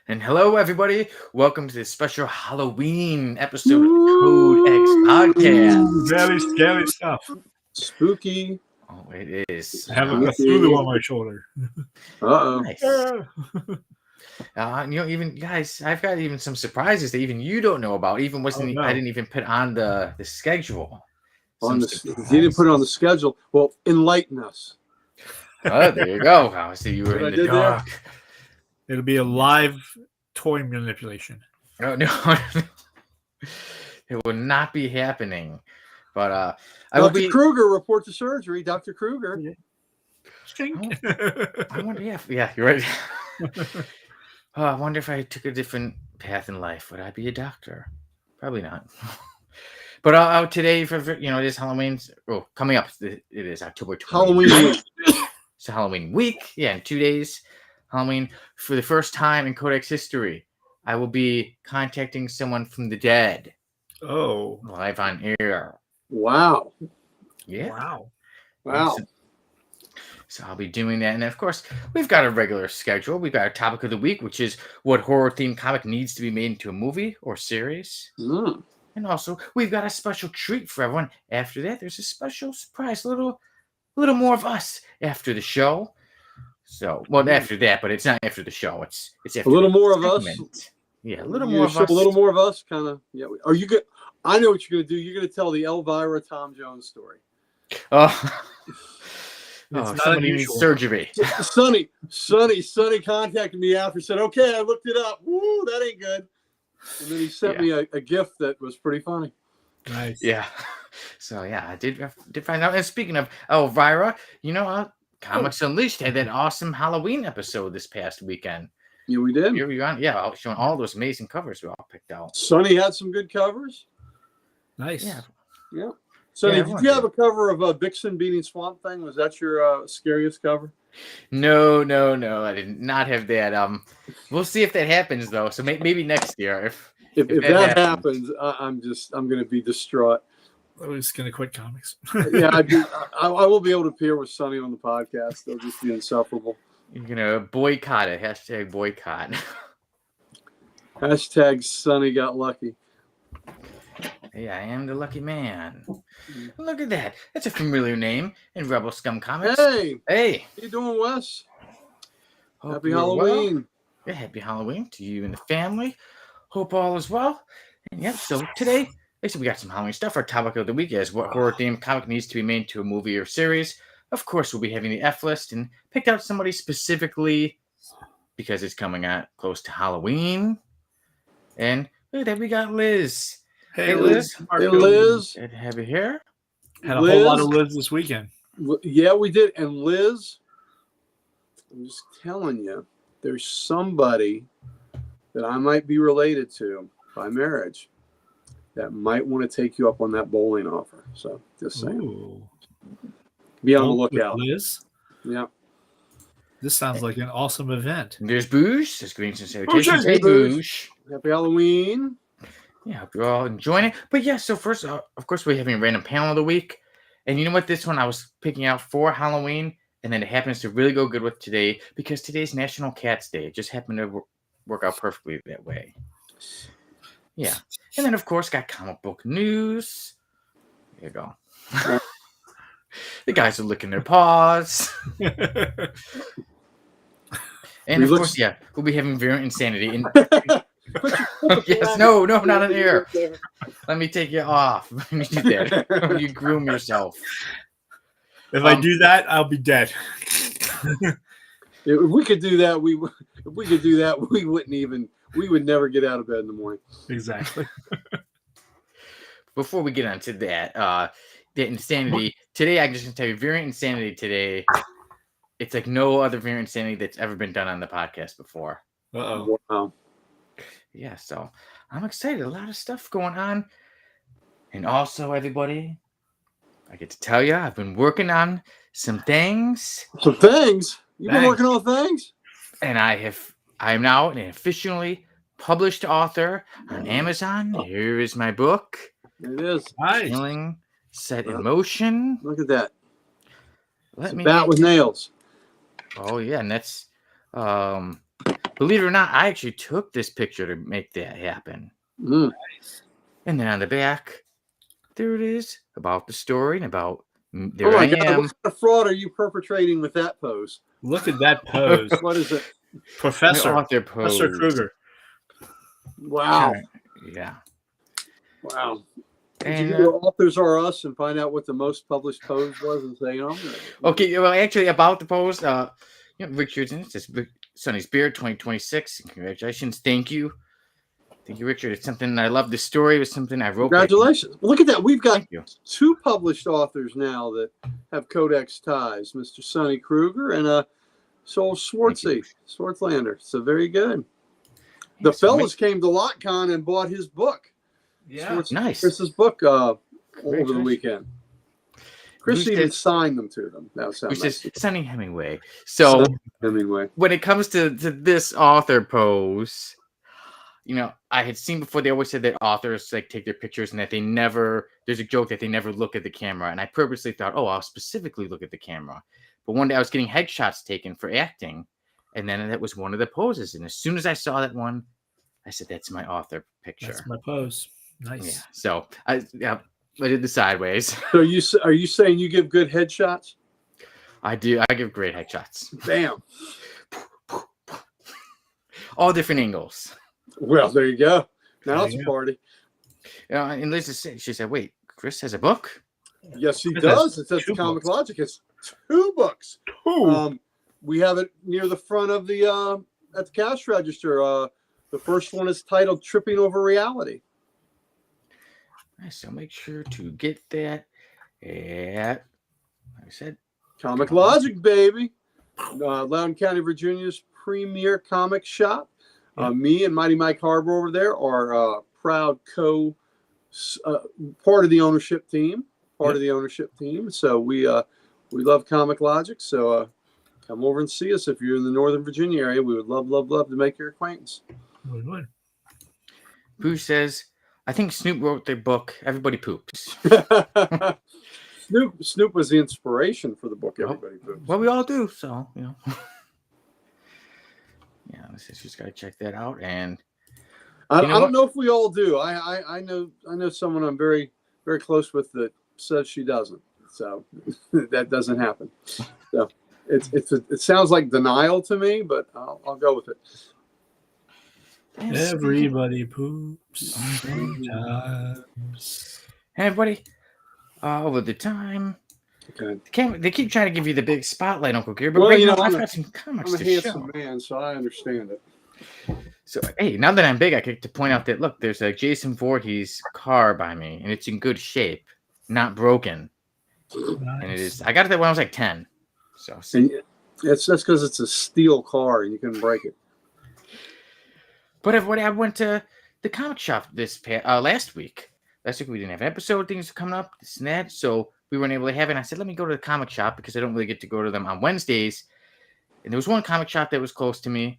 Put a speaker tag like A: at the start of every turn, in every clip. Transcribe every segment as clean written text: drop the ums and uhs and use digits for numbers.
A: And hello, everybody. Welcome to this special Halloween episode of the Code X podcast.
B: Very scary stuff.
C: Spooky.
A: Oh, it is.
B: I have a Cthulhu on my shoulder.
C: Uh-oh.
A: Nice. Even guys, I've got even some surprises that even you don't know about. Even wasn't I didn't even put on the schedule.
C: He didn't put it on the schedule. Well, enlighten us.
A: Oh, there you go. I see you were in the dark.
B: It'll be a live toy manipulation.
A: Oh, no. It will not be happening. But
C: Dr. Kruger, report to surgery. Dr. Kruger.
A: I wonder, yeah, you're right. I wonder if I took a different path in life, would I be a doctor? Probably not. But today, for it is Halloween. Oh, coming up, it is October 20th.
C: Halloween week.
A: It's a Halloween week. Yeah, in 2 days, Halloween. For the first time in Codex history, I will be contacting someone from the dead.
B: Oh,
A: live on air.
C: Wow.
A: Yeah.
C: Wow.
A: So I'll be doing that. And of course, we've got a regular schedule. We've got a topic of the week, which is what horror-themed comic needs to be made into a movie or series. And also, we've got a special treat for everyone. After that, there's a special surprise, a little more of us after the show. So, after that, but it's not after the show. It's after
C: a little more of us.
A: Yeah, a little more of us.
C: A little more of us, kind of. Yeah. Are you good? I know what you're going to do. You're going to tell the Elvira Tom Jones story.
A: Somebody needs surgery.
C: Sonny contacted me after, said, "Okay, I looked it up. Woo, that ain't good." And then he sent me a gift that was pretty funny.
B: Nice.
A: Yeah. So I did find out. And speaking of Elvira, Comics Unleashed had that awesome Halloween episode this past weekend.
C: Yeah, we did.
A: Here we are. Yeah, showing all those amazing covers we all picked out.
C: Sonny had some good covers.
B: Nice.
C: Yeah. Sonny, did you have a cover of Vixen beating Swamp Thing? Was that your scariest cover?
A: No. I did not have that. We'll see if that happens though. So maybe next year.
C: If that happens, I'm going to be distraught.
B: I was going to quit comics.
C: Yeah, I will be able to appear with Sonny on the podcast. They'll just be insufferable.
A: You're going to boycott it. Hashtag boycott.
C: Hashtag Sonny got lucky.
A: Hey, I am the lucky man. Look at that. That's a familiar name in Rebel Scum Comics.
C: Hey.
A: How
C: you doing, Wes?
A: Happy
C: Halloween.
A: Well. Yeah, happy Halloween to you and the family. Hope all is well. And so today, we got some Halloween stuff. Our topic of the week is what horror-themed comic needs to be made into a movie or series. Of course, we'll be having the F list and picked out somebody specifically because it's coming out close to Halloween. And look at that, we got Liz. Hey, Liz.
C: Hey, Liz.
A: Good to have you here.
B: Had a whole lot of Liz this weekend.
C: Yeah, we did. And Liz, I'm just telling you, there's somebody that I might be related to by marriage that might want to take you up on that bowling offer. So just saying.
B: Ooh.
C: Be on the lookout.
B: Liz?
C: Yeah.
B: This sounds like an awesome event.
A: There's Boosh. There's greetings and salutations. Hey, Boosh.
C: Happy Halloween.
A: Yeah, hope you're all enjoying it. But yeah, so first, of course, we're having a random panel of the week. And you know what? This one I was picking out for Halloween. And then it happens to really go good with today because today's National Cats Day. It just happened to work out perfectly that way. Yeah. And then, of course, got comic book news. There you go. The guys are licking their paws. And, of course, we'll be having Variant Insanity. And yes, no, not on air. Let me take you off. You do that. You groom yourself.
B: If I do that, I'll be dead.
C: If we could do that, we would never get out of bed in the morning.
B: Exactly.
A: Before we get on to that, the Insanity today, I'm just gonna tell you, Variant Insanity today. It's like no other Variant Insanity that's ever been done on the podcast before.
B: Uh-oh.
C: Wow.
A: Yeah, so I'm excited. A lot of stuff going on. And also, everybody, I get to tell you, I've been working on some things.
C: Some things? You've been working on things?
A: And I am now an officially published author on Amazon. Here is my book.
C: It is.
B: Nice.
A: Feeling Set in Motion.
C: Look at that.
A: Let me
C: bat with nails.
A: Oh, yeah, and that's believe it or not, I actually took this picture to make that happen.
C: Mm.
A: And then on the back, there it is, about the story and about there
C: Oh my
A: I
C: God!
A: am.
C: What kind of fraud are you perpetrating with that pose?
B: Look at that pose.
C: What is it?
B: Professor.
A: My author pose.
B: Professor Kruger.
C: Wow!
A: Yeah.
C: Wow! Did
A: And,
C: you go to Authors R Us and find out what the most published pose was and say,
A: okay, well, actually, about the pose, Richard's in it. Says Sonny's Beard 2026. Congratulations. Thank you. Thank you, Richard. It's something I love. The story was something I wrote.
C: Congratulations. Look at that. We've got
A: Thank you.
C: 2 published authors now that have Codex ties, Mr. Sonny Kruger and Sol Swartzlander. So very good. The fellas came to LotCon and bought his book.
B: Yeah.
A: Nice.
C: Chris's book over the weekend. Chris
A: Who
C: even
A: says-
C: signed them to them. That sounds
A: Which is
C: nice.
A: Sonny Hemingway. So
C: Hemingway.
A: when it comes to this author pose, I had seen before they always said that authors like take their pictures and that they never, there's a joke that they never look at the camera. And I purposely thought, oh, I'll specifically look at the camera. But one day I was getting headshots taken for acting. And then that was one of the poses. And as soon as I saw that one, I said, that's my author picture.
B: That's my pose. Nice.
A: Yeah. So I did the sideways.
C: So are you saying you give good headshots?
A: I do. I give great headshots.
C: Bam.
A: All different angles.
C: Well, there you go. Now
B: There
C: it's
B: you
C: a
B: go.
C: party.
A: And Liz said, she said, wait, Chris has a book?
C: Yes, he
B: It
C: does.
B: has
C: It says
B: 2
C: Comic
B: books.
C: Logic. It's 2 books.
B: Ooh.
C: We have it near the front of the at the cash register. The first one is titled "Tripping Over Reality."
A: Nice. So make sure to get that at, like I said,
C: Comic Logic, baby. Loudoun County, Virginia's premier comic shop. Me and Mighty Mike Harbor over there are proud part of the ownership team. So we love Comic Logic. So come over and see us if you're in the Northern Virginia area. We would love to make your acquaintance.
B: We would.
A: Pooh says, I think Snoop wrote the book, Everybody Poops.
C: Snoop was the inspiration for the book. Everybody Poops.
A: Well, we all do, so, Yeah, she's got to check that out. And
C: I
A: You know
C: don't know if we all do. I know someone I'm very, very close with that says she doesn't. So that doesn't happen. So it sounds like denial to me, but I'll go with it.
B: Everybody poops sometimes.
A: Hey, everybody, over the time,
C: Okay.
A: they keep trying to give you the big spotlight, Uncle Gary, but
C: Well,
A: right now
C: I'm
A: I've got some comics
C: a
A: to
C: handsome
A: show.
C: man, so I understand it.
A: So, hey, now that I'm big, I get to point out that, look, there's a Jason Voorhees car by me, and it's in good shape, not broken. And it is. I got it there when I was like 10. So,
C: And that's because it's a steel car and you can break it.
A: But everybody, I went to the comic shop last week. Last week we didn't have an episode. Things are coming up, this and that. So we weren't able to have it. And I said, let me go to the comic shop because I don't really get to go to them on Wednesdays. And there was one comic shop that was close to me.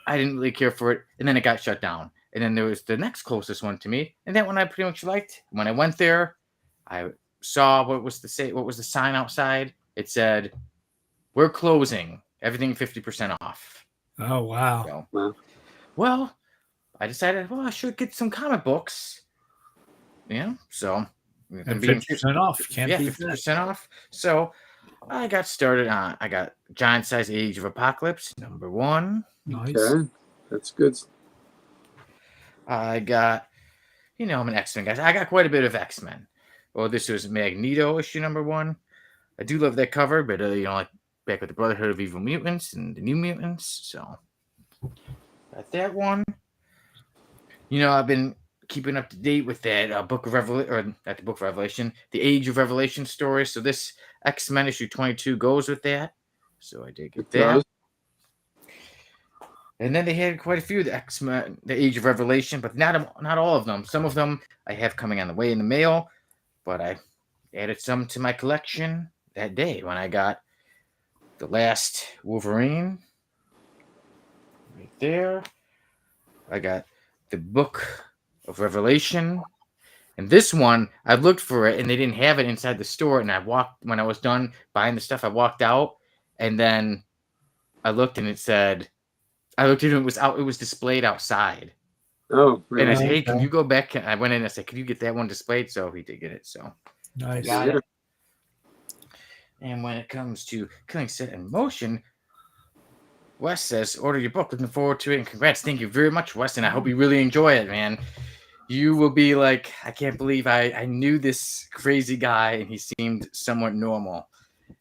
A: I didn't really care for it. And then it got shut down. And then there was the next closest one to me. And that one I pretty much liked. When I went there, I saw what was the sign outside. It said, we're closing. Everything 50% off.
B: Oh, wow.
A: So,
C: Wow.
A: well, I decided, I should get some comic books. So
B: And 50% off. Can't
A: yeah,
B: beat
A: 50% off. So I got started on. I got Giant Size Age of Apocalypse #1.
B: Nice.
C: Okay. That's good.
A: I got, I'm an X-Men guy. I got quite a bit of X-Men. Well, this was Magneto issue #1. I do love that cover, but like back with the Brotherhood of Evil Mutants and the New Mutants. So got that one. I've been keeping up to date with that Book of Revelation, or not the Book of Revelation, the Age of Revelation story. So this X-Men issue 22 goes with that. So I did get that. And then they had quite a few of the X-Men, the Age of Revelation, but not all of them. Some of them I have coming on the way in the mail, but I added some to my collection that day when I got the last Wolverine. Right there. I got the Book of Revelation. And this one, I looked for it, and they didn't have it inside the store. And when I was done buying the stuff, I walked out, and then I looked, and it said I looked at it. It was out. It was displayed outside.
C: Oh,
A: And I
C: really?
A: said, "Hey, can
B: Okay.
A: you go back?" I went in and I said, "Can you get that one displayed?" So he did get it. So
B: Nice.
A: got
C: Yeah.
A: it. And when it comes to Killing Set in Motion, Wes says, "Order your book. Looking forward to it. And congrats. Thank you very much, Wes. And I hope you really enjoy it, man. You will be like, I can't believe I knew this crazy guy and he seemed somewhat normal.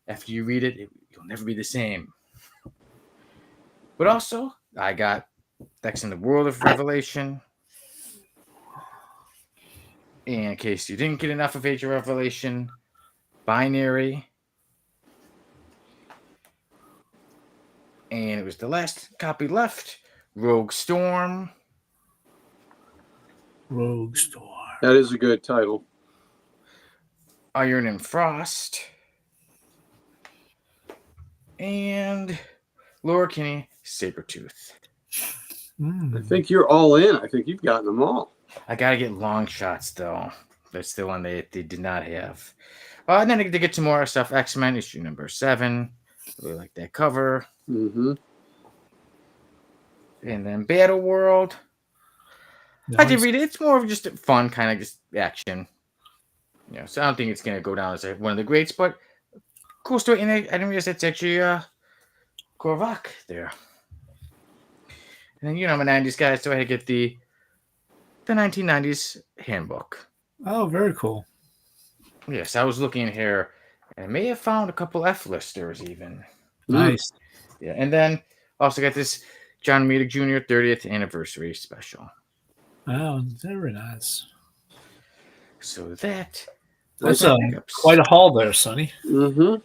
A: After you read it, you'll never be the same." But also, I got That's in the World of Revelation. In case you didn't get enough of Age of Revelation, Binary. And it was the last copy left, Rogue Storm.
B: Rogue Storm.
C: That is a good title.
A: Iron and Frost. And Laura Kinney, Sabretooth.
C: I think you're all in. I think you've gotten them all.
A: I gotta get Long Shots though. That's the one they did not have. And then to get some more stuff, X-Men issue number 7. Really like that cover.
C: Mm-hmm.
A: And then Battle World.
B: Nice.
A: I did read it. It's more of just a fun kind of just action. So I don't think it's gonna go down as one of the greats, but cool story. And I didn't realize that's actually Korvac there. And then I'm a 90s guy, so I had to get the 1990s handbook.
B: Oh, very cool.
A: Yes, I was looking here, and I may have found a couple F-listers even.
B: Nice.
A: Yeah, and then also got this John Romita Jr. 30th anniversary special.
B: Oh, very nice.
A: So that's
B: quite a haul there, Sonny.
C: Mm-hmm.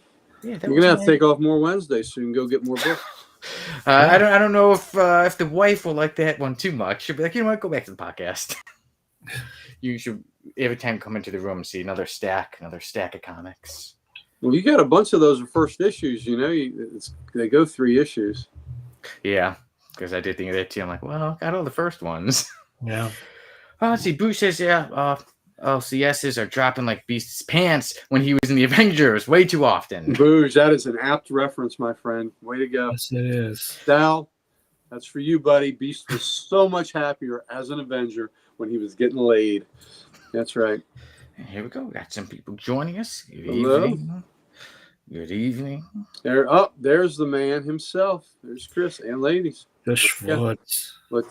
A: Yeah,
C: You're gonna have to take off more Wednesdays so you can go get more books.
A: I don't know if the wife will like that one too much. She'll be like, you know what, go back to the podcast. You should every time come into the room and see another stack of comics.
C: Well, you got a bunch of those are first issues. They go 3 issues.
A: Yeah, because I did think of that too. I'm like, well, got all the first ones.
B: Yeah.
A: Let's see. Bruce says, LCSs are dropping like Beast's pants when he was in the Avengers way too often.
C: Booge, that is an apt reference, my friend. Way to go.
B: Yes, it is.
C: Dal, that's for you, buddy. Beast was so much happier as an Avenger when he was getting laid. That's right.
A: And here we go. We got some people joining us. Good
C: Hello.
A: evening. Good evening.
C: There's the man himself. There's Chris and ladies.
B: The Schwartz.
C: Let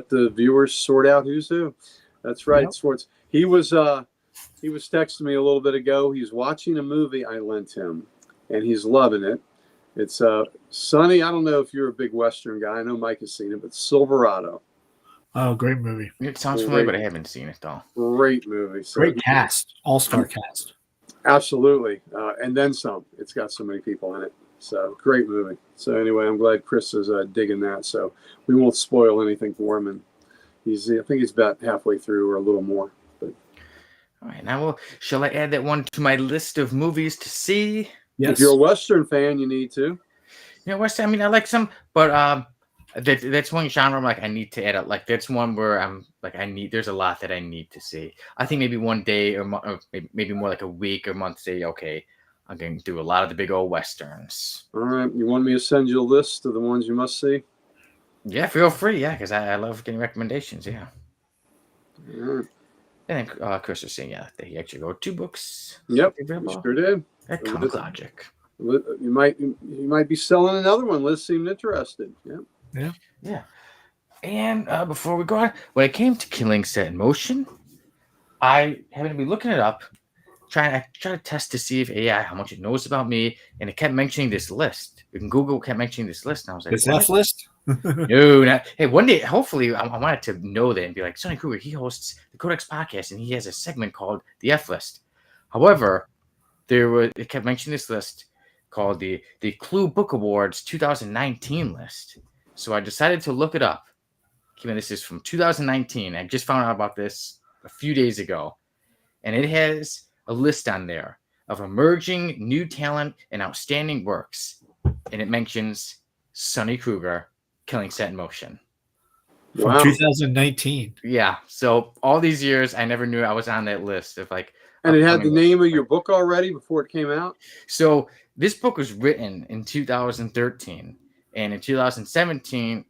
C: the viewers sort out who's who. That's right,
B: Yep.
C: Schwartz. He was texting me a little bit ago. He's watching a movie I lent him, and he's loving it. It's Sonny. I don't know if you're a big Western guy. I know Mike has seen it, but Silverado.
B: Oh, great movie.
A: It sounds familiar, but I haven't seen it though.
C: Great movie. So,
B: Great cast. All-star cast.
C: Absolutely, and then some. It's got so many people in it. So great movie. So anyway, I'm glad Chris is digging that. So we won't spoil anything for him. And I think he's about halfway through or a little more. But
A: All right, now shall I add that one to my list of movies to see?
B: Yes.
C: if you're a Western fan, you need to.
A: Western. I mean, I like some, but that's one genre I'm like I need to add up. Like that's one where I'm like there's a lot that I need to see. I think maybe one day or maybe more like a week or month. Say okay, I'm going to do a lot of the big old Westerns.
C: All right. You want me to send you a list of the ones you must see?
A: Yeah, feel free. Yeah, because I love getting recommendations. Yeah.
C: All right.
A: And then Chris was saying, that he actually wrote 2 books.
C: Yep.
A: Available.
C: You sure did.
A: At Comic Logic.
C: You might be selling another one. Liz seemed interested. Yeah.
A: Yeah. And before we go on, when it came to Killing Set in Motion, I happened to be looking it up, trying to test to see if AI how much it knows about me, and it kept mentioning this list. Google kept mentioning this list, and I was like,
B: This F list?
A: No, not. Hey, one day, hopefully, I wanted to know that and be like, Sonny Kruger, he hosts the Codex podcast, and he has a segment called the F list. However, it kept mentioning this list called the Clue Book Awards 2019 list. So I decided to look it up. This is from 2019. I just found out about this a few days ago. And it has a list on there of emerging new talent and outstanding works. And it mentions Sonny Kruger, Killing Set in Motion.
B: From
C: Wow.
B: 2019.
A: Yeah. So all these years, I never knew I was on that list of like.
C: And it had the name of your book already before it came out?
A: So this book was written in 2013. And in 2017,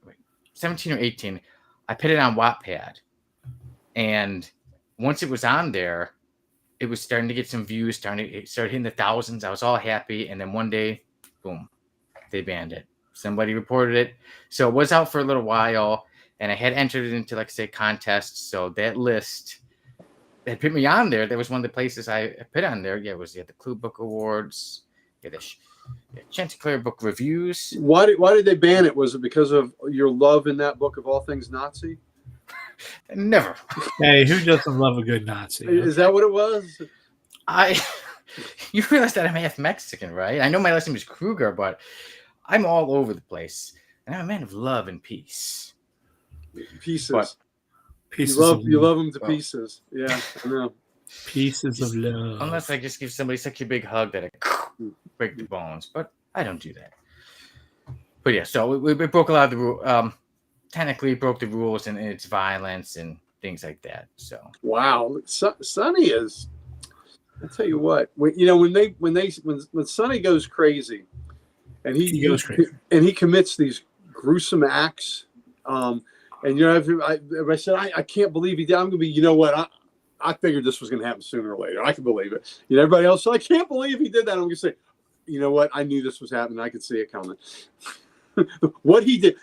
A: 17 or 18, I put it on Wattpad. And once it was on there, it was starting to get some views, it started hitting the thousands. I was all happy. And then one day, boom, they banned it. Somebody reported it. So it was out for a little while. And I had entered it into, like I say, contests. So that list that put me on there, that was one of the places I put on there. Yeah, it was the Clue Book Awards. Yeah, the Chanticleer Book Reviews.
C: Why did they ban it? Was it because of your love in that book of all things Nazi?
A: Never.
B: Hey, who doesn't love a good Nazi?
C: Is that what it was?
A: You realize that I'm half Mexican, right? I know my last name is Kruger, but I'm all over the place. And I'm a man of love and peace.
C: Pieces.
A: But
C: you love them to pieces. Yeah, I know.
B: Pieces of love.
A: Unless I just give somebody such a big hug that I break the bones. But I don't do that. But yeah, so we broke a lot of the rules. Technically broke the rules and its violence and things like that. So
C: wow, Sonny is. I tell you what, when Sonny goes crazy, and he goes crazy, and he commits these gruesome acts, and I said I can't believe he did. I'm gonna be, you know what, I figured this was gonna happen sooner or later. I can believe it. Everybody else said I can't believe he did that. I'm gonna say, you know what, I knew this was happening. I could see it coming. What he did,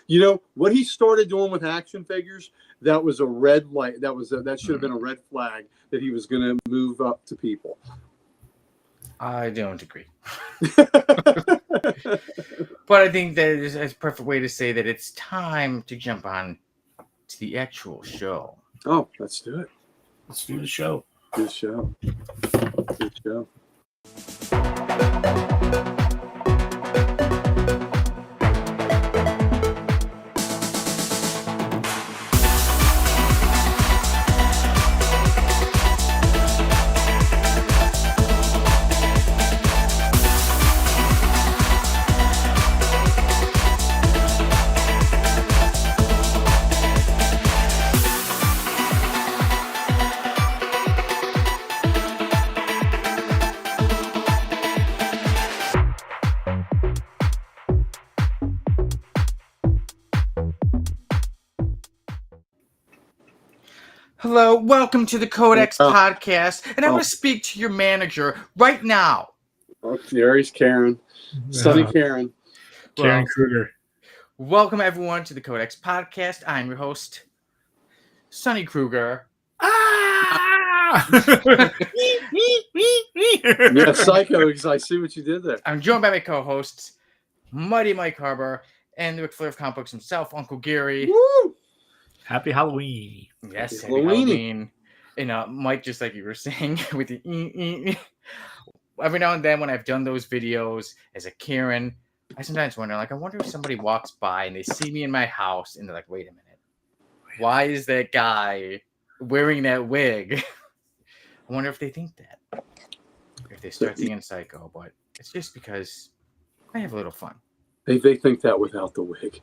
C: what he started doing with action figures, that was a red light. That should have been a red flag that he was going to move up to people.
A: I don't agree. But I think that is a perfect way to say that it's time to jump on to the actual show.
C: Oh, let's do it.
B: Let's do the show.
C: Good show. Good show.
A: Hello, welcome to the Codex Podcast, and I'm going to speak to your manager right now.
C: Oh, there's Karen. Sonny Karen.
B: Karen Kruger.
A: Welcome, everyone, to the Codex Podcast. I'm your host, Sonny Kruger.
C: Yeah, psycho, because I see what you did there.
A: I'm joined by my co-hosts, Mighty Mike Harbor, and the Ric Flair of comic books himself, Uncle Gary.
C: Woo!
B: Happy Halloween.
A: Yes, happy Halloween. And Mike, just like you were saying, with the every now and then when I've done those videos as a Karen, I sometimes wonder, I wonder if somebody walks by and they see me in my house and they're like, wait a minute, why is that guy wearing that wig? I wonder if they think that. If they start thinking psycho, but it's just because I have a little fun.
C: They think that without the wig.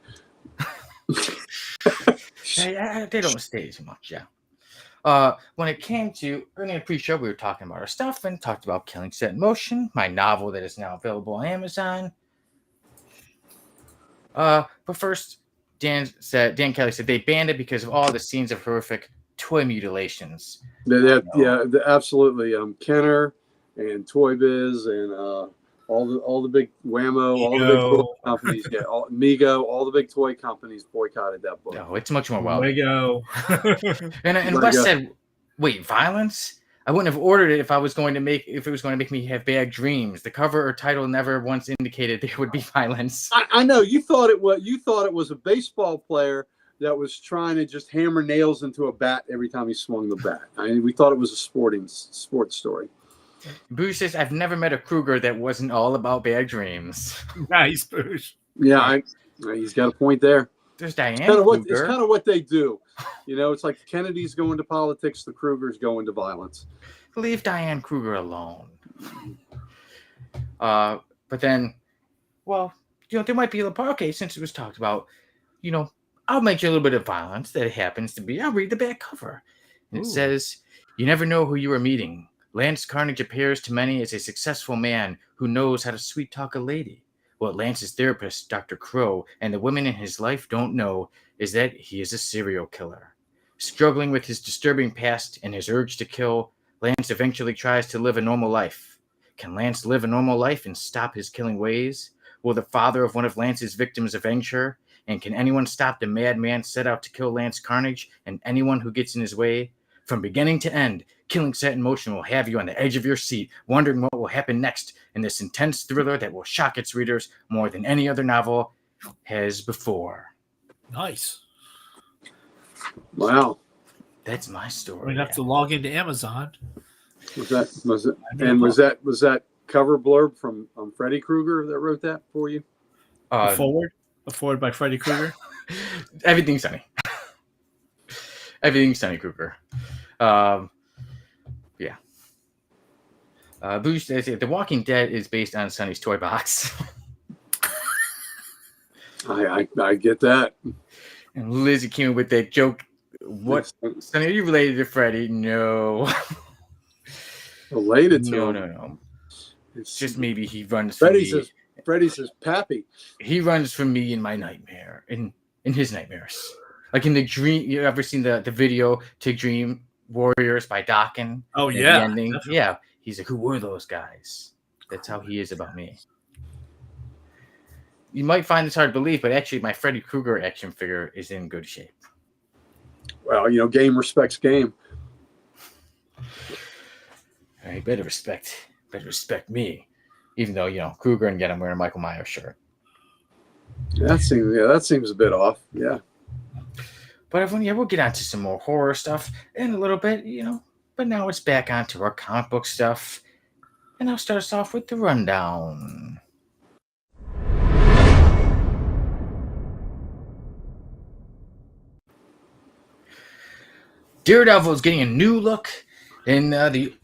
A: They don't stay too much, yeah. When it came to earlier pre-show, we were talking about our stuff and talked about Killing Set in Motion, my novel that is now available on Amazon. But first, Dan Kelly said they banned it because of all the scenes of horrific toy mutilations.
C: Yeah, absolutely. Kenner and Toy Biz and all the big Whammo, all the big toy companies, Mego, all the big toy companies boycotted that book.
A: No, it's much more wild.
B: Lego.
A: And Wes said, "Wait, violence? I wouldn't have ordered it if it was going to make me have bad dreams. The cover or title never once indicated there would be violence."
C: I know you thought it was a baseball player that was trying to just hammer nails into a bat every time he swung the bat. We thought it was a sports story.
A: Bruce says, I've never met a Kruger that wasn't all about bad dreams.
B: Nice, Bruce.
C: Yeah, he's got a point there.
A: There's Diane
C: It's
A: Kruger.
C: kind of what they do. It's like the Kennedys go into politics, the Krugers go into violence.
A: Leave Diane Kruger alone. But then, there might be a part. Okay, since it was talked about, I'll mention a little bit of violence that happens to be. I'll read the back cover. And it says, you never know who you are meeting. Lance Carnage appears to many as a successful man who knows how to sweet talk a lady. What Lance's therapist, Dr. Crow, and the women in his life don't know is that he is a serial killer. Struggling with his disturbing past and his urge to kill, Lance eventually tries to live a normal life. Can Lance live a normal life and stop his killing ways? Will the father of one of Lance's victims avenge her? And can anyone stop the madman set out to kill Lance Carnage and anyone who gets in his way? From beginning to end, Killing Set in Motion will have you on the edge of your seat, wondering what will happen next in this intense thriller that will shock its readers more than any other novel has before.
B: Nice.
C: Wow.
A: That's my story.
B: We'd have to log into Amazon.
C: Was that cover blurb from Freddy Krueger that wrote that for you?
B: A forward by Freddy Krueger.
A: Everything's Sunny. Everything's Sunny Krueger. Yeah. Boosh says The Walking Dead is based on Sunny's toy box.
C: I get that.
A: And Lizzie came up with that joke. What, Sunny, are you related to Freddy? No.
C: Related to him?
A: No. It's just maybe he runs from me.
C: Freddy's his pappy.
A: He runs from me in my nightmare, in his nightmares. Like in the dream, you ever seen the video to Dream Warriors by Dokken?
B: Oh, yeah.
A: The ending? Yeah. He's like, who were those guys? That's how he is about me. You might find this hard to believe, but actually my Freddy Krueger action figure is in good shape.
C: Well, game respects game.
A: You better respect me. Even though, Krueger and I'm wearing a Michael Myers shirt.
C: That seems a bit off. Yeah.
A: But everyone, we'll get on to some more horror stuff in a little bit, But now it's back onto our comic book stuff. And I'll start us off with the rundown. Daredevil is getting a new look in the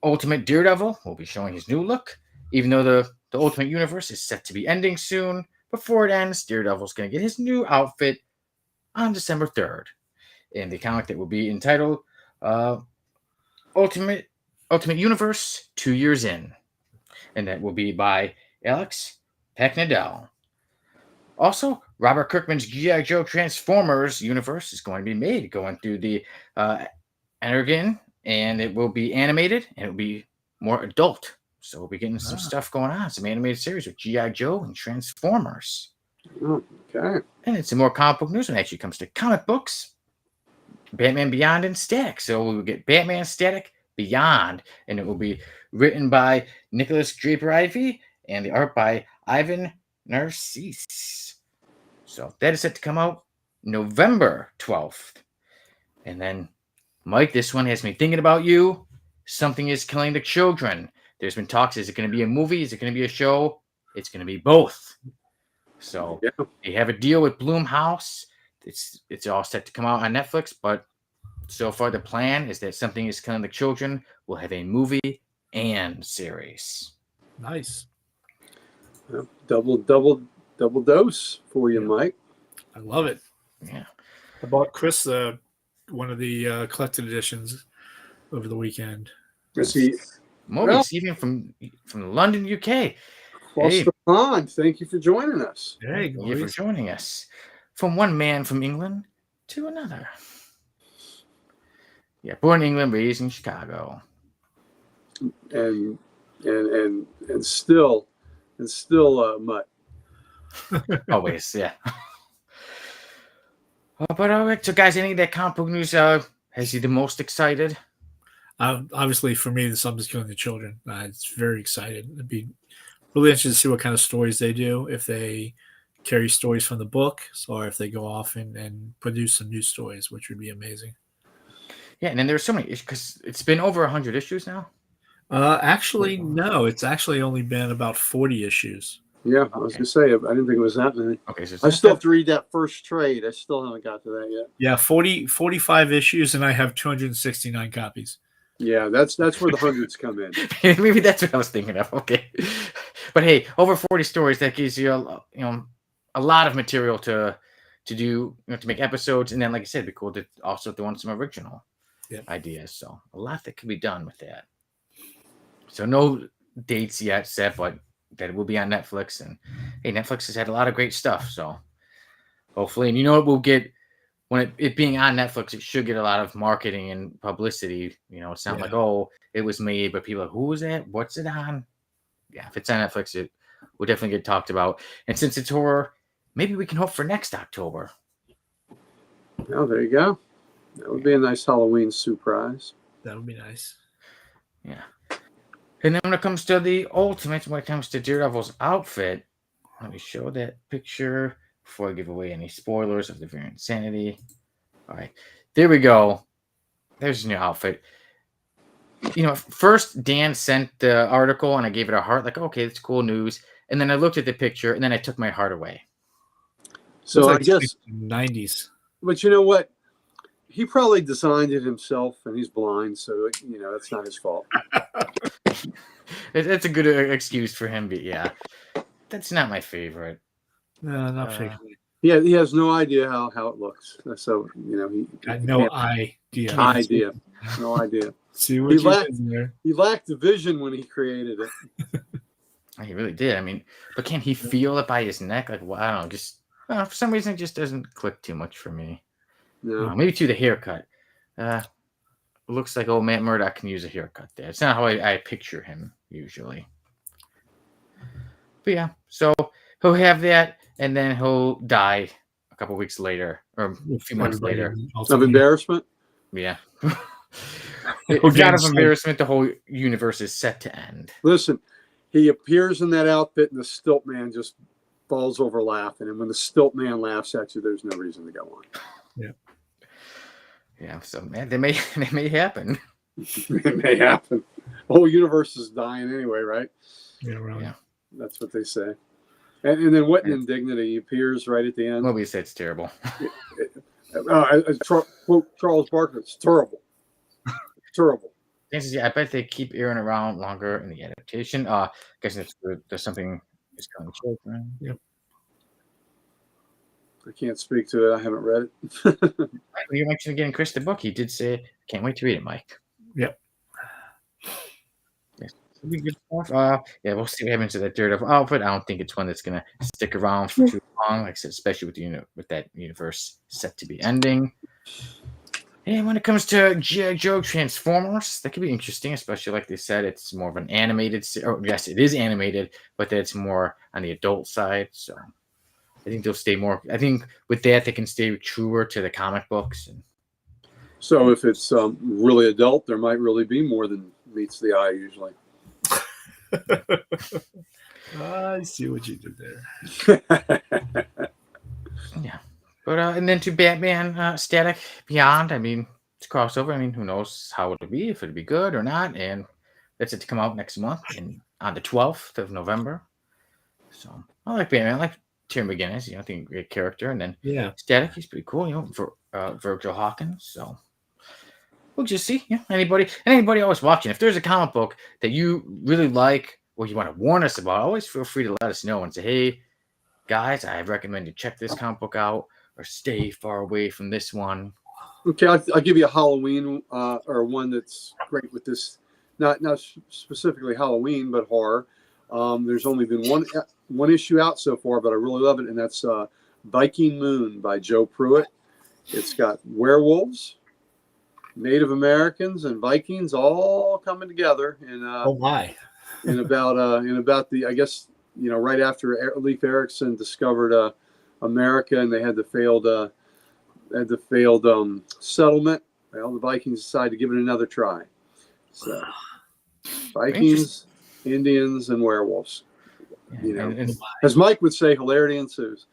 A: Ultimate Daredevil. Will be showing his new look, even though the Ultimate Universe is set to be ending soon. Before it ends, Daredevil's going to get his new outfit on December 3rd in the comic that will be entitled Ultimate Universe 2 Years In. And that will be by Alex Packnadell. Also, Robert Kirkman's G.I. Joe Transformers universe is going to be made, going through the Energon, and it will be animated, and it will be more adult. So we'll be getting some stuff going on, some animated series with G.I. Joe and Transformers.
C: Okay.
A: And it's some more comic book news when it actually comes to comic books. Batman Beyond and Static. So we'll get Batman Static Beyond, and it will be written by Nicholas Draper-Ivey and the art by Ivan Narcisse. So that is set to come out November 12th. And then, Mike, this one has me thinking about you. Something is Killing the Children. There's been talks. Is it going to be a movie? Is it going to be a show? It's going to be both. So they have a deal with Blumhouse. It's all set to come out on Netflix, but so far the plan is that Something is Killing the Children will have a movie and series.
B: Nice.
C: Double dose for you, Mike.
B: I love it.
A: Yeah.
B: I bought Chris one of the collected editions over the weekend.
A: Movies even from London, UK.
C: Across the pond. Thank you for joining us.
A: Thank you for joining us. From one man from England to another. Yeah, born in England, raised in Chicago.
C: And still mutt.
A: Always, yeah. But all right, so guys, any of that comic book news has you the most excited?
B: Obviously, for me, the Something's Killing the Children. It's very excited. It'd be really interested to see what kind of stories they do, if they carry stories from the book, or if they go off and produce some new stories, which would be amazing.
A: Yeah, and then there's so many issues, because it's been over 100 issues now.
B: Actually, no. It's actually only been about 40 issues.
C: Yeah, I was going to say, I didn't think it was that many.
A: Okay, so
C: I still have to read that first trade. I still haven't got to that yet.
B: Yeah, 45 issues, and I have 269 copies.
C: Yeah, that's where the hundreds come in.
A: Maybe that's what I was thinking of. Okay, but hey, over 40 stories, that gives you a lot of material to do, to make episodes, and then like I said, it'd be cool to also throw in some original ideas. So a lot that could be done with that. So no dates yet set, but that it will be on Netflix. And hey, Netflix has had a lot of great stuff, so hopefully, and you know what, we'll get when it being on Netflix, it should get a lot of marketing and publicity. You know, it's not like, oh, it was made, but people are like, who is that? What's it on? Yeah, if it's on Netflix, it will definitely get talked about. And since it's horror, maybe we can hope for next October.
C: Oh, there you go. That would be a nice Halloween surprise.
B: That would be nice.
A: Yeah. And then when it comes to the Ultimates, when it comes to Daredevil's outfit, let me show that picture before I give away any spoilers of the Variant Insanity. All right, there we go. There's a new outfit. You know, first Dan sent the article and I gave it a heart, like, okay, it's cool news. And then I looked at the picture and then I took my heart away.
C: So
B: Looks
C: I
B: like
C: guess,
B: 90s.
C: but you know what? He probably designed it himself, and he's blind, so you know that's not his fault.
A: It's a good excuse for him, but yeah, that's not my favorite.
B: No, not particularly.
C: Yeah, he has no idea how it looks. So you know he
B: Got no idea.
C: No idea.
B: See what
C: He
B: you
C: lacked-
B: did there.
C: He lacked the vision when he created it.
A: He really did. I mean, but can he feel it by his neck? Like, well, I don't know. Just for some reason, it just doesn't click too much for me.
C: No.
A: Maybe to the haircut. Looks like old Matt Murdock can use a haircut there. It's not how I picture him usually. But yeah, so he'll have that, and then he'll die a couple weeks later, or a few months later.
C: Of embarrassment?
A: Yeah. It's out of embarrassment, the whole universe is set to end.
C: Listen, he appears in that outfit, and the stilt man just falls over laughing. And when the stilt man laughs at you, there's no reason to go on.
B: Yeah.
A: Yeah, so man, they may happen.
C: It may happen. The whole universe is dying anyway, right?
B: Yeah, really.
A: Yeah.
C: That's what they say. And then what an indignity. He appears right at the end.
A: Well, we said it's terrible.
C: Quote Charles Barkley, it's terrible. Terrible.
A: Yeah, I bet they keep Aaron around longer in the adaptation. I guess that's good. There's something is coming children.
B: Yep.
C: I can't speak to it. I haven't read it.
A: You mentioned getting Chris the book. He did say, "Can't wait to read it, Mike."
B: Yep.
A: Yes, it'll be good stuff. Yeah, we'll see what happens to that Daredevil outfit. I don't think it's one that's gonna stick around for too long. Like I said, especially with that universe set to be ending. And when it comes to G.I. Joe Transformers, that could be interesting, especially like they said, it's more of an animated. Yes, it is animated, but that's more on the adult side. So I think they'll stay more. I think with that, they can stay truer to the comic books.
C: So if it's really adult, there might really be more than meets the eye usually.
B: I see what you did there.
A: Yeah. But and then to Batman Static Beyond, I mean, it's crossover. I mean, who knows how it'll be, if it'll be good or not. And that's it to come out next month on the 12th of November. So I like Batman. I like Terry McGinnis. I think a great character. And then Static, he's pretty cool. For Virgil Hawkins. So we'll just see. Yeah, anybody always watching. If there's a comic book that you really like or you want to warn us about, always feel free to let us know and say, hey, guys, I recommend you check this comic book out or stay far away from this one.
C: Okay, I'll give you a Halloween or one that's great with this. Not specifically Halloween, but horror. There's only been one issue out so far, but I really love it, and that's Viking Moon by Joe Pruitt. It's got werewolves, Native Americans, and Vikings all coming together in in about the, I guess, right after Leif Erikson discovered America, and they had the failed settlement. Well, the Vikings decided to give it another try. So Vikings, Indians, and werewolves. As Mike would say, hilarity ensues.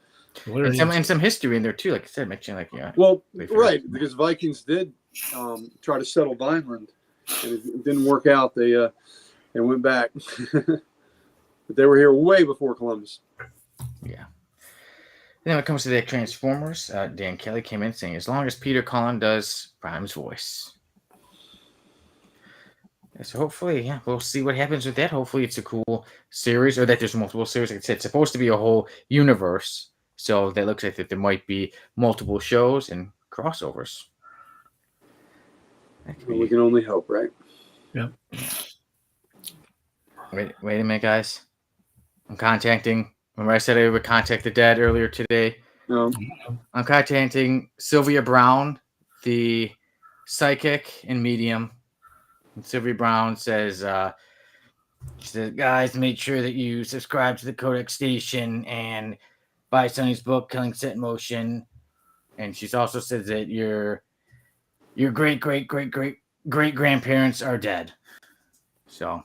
A: And some history in there too, like I said, mentioning
C: Well, right, because Vikings did try to settle Vineland, and it didn't work out. They went back, but they were here way before Columbus.
A: Yeah. And then when it comes to the Transformers, Dan Kelly came in saying, as long as Peter Cullen does Prime's voice. So hopefully, we'll see what happens with that. Hopefully it's a cool series, or that there's multiple series. Like I said, it's supposed to be a whole universe. So that looks like that there might be multiple shows and crossovers.
C: We can only hope, right?
B: Yeah.
A: Wait a minute, guys. I'm contacting. Remember, I said I would contact the dead earlier today.
C: No.
A: I'm contacting Sylvia Brown, the psychic and medium. And Sylvia Brown says, she says, guys, make sure that you subscribe to the Codex Station and buy Sonny's book, Killing Set in Motion. And she's also said that your great grandparents are dead. So,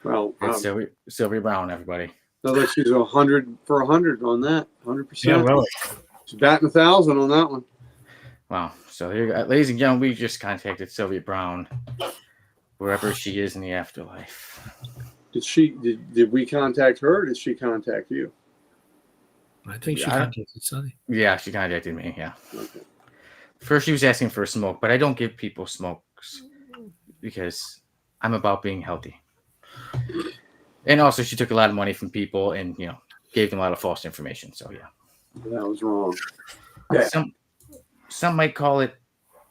C: Well,
A: that's Sylvia Brown, everybody.
C: sounds like she's 100 for 100 on that. 100%.
B: Yeah, really.
C: She's batting 1,000 on that one.
A: Wow. So here, ladies and gentlemen, we just contacted Sylvia Brown, wherever she is in the afterlife.
C: Did we contact her, or did she contact you?
B: I think she contacted Sonny.
A: Yeah, she contacted me. Yeah.
C: Okay.
A: First, she was asking for a smoke, but I don't give people smokes because I'm about being healthy. And also, she took a lot of money from people and gave them a lot of false information. So yeah,
C: That was wrong. Okay.
A: Some might call it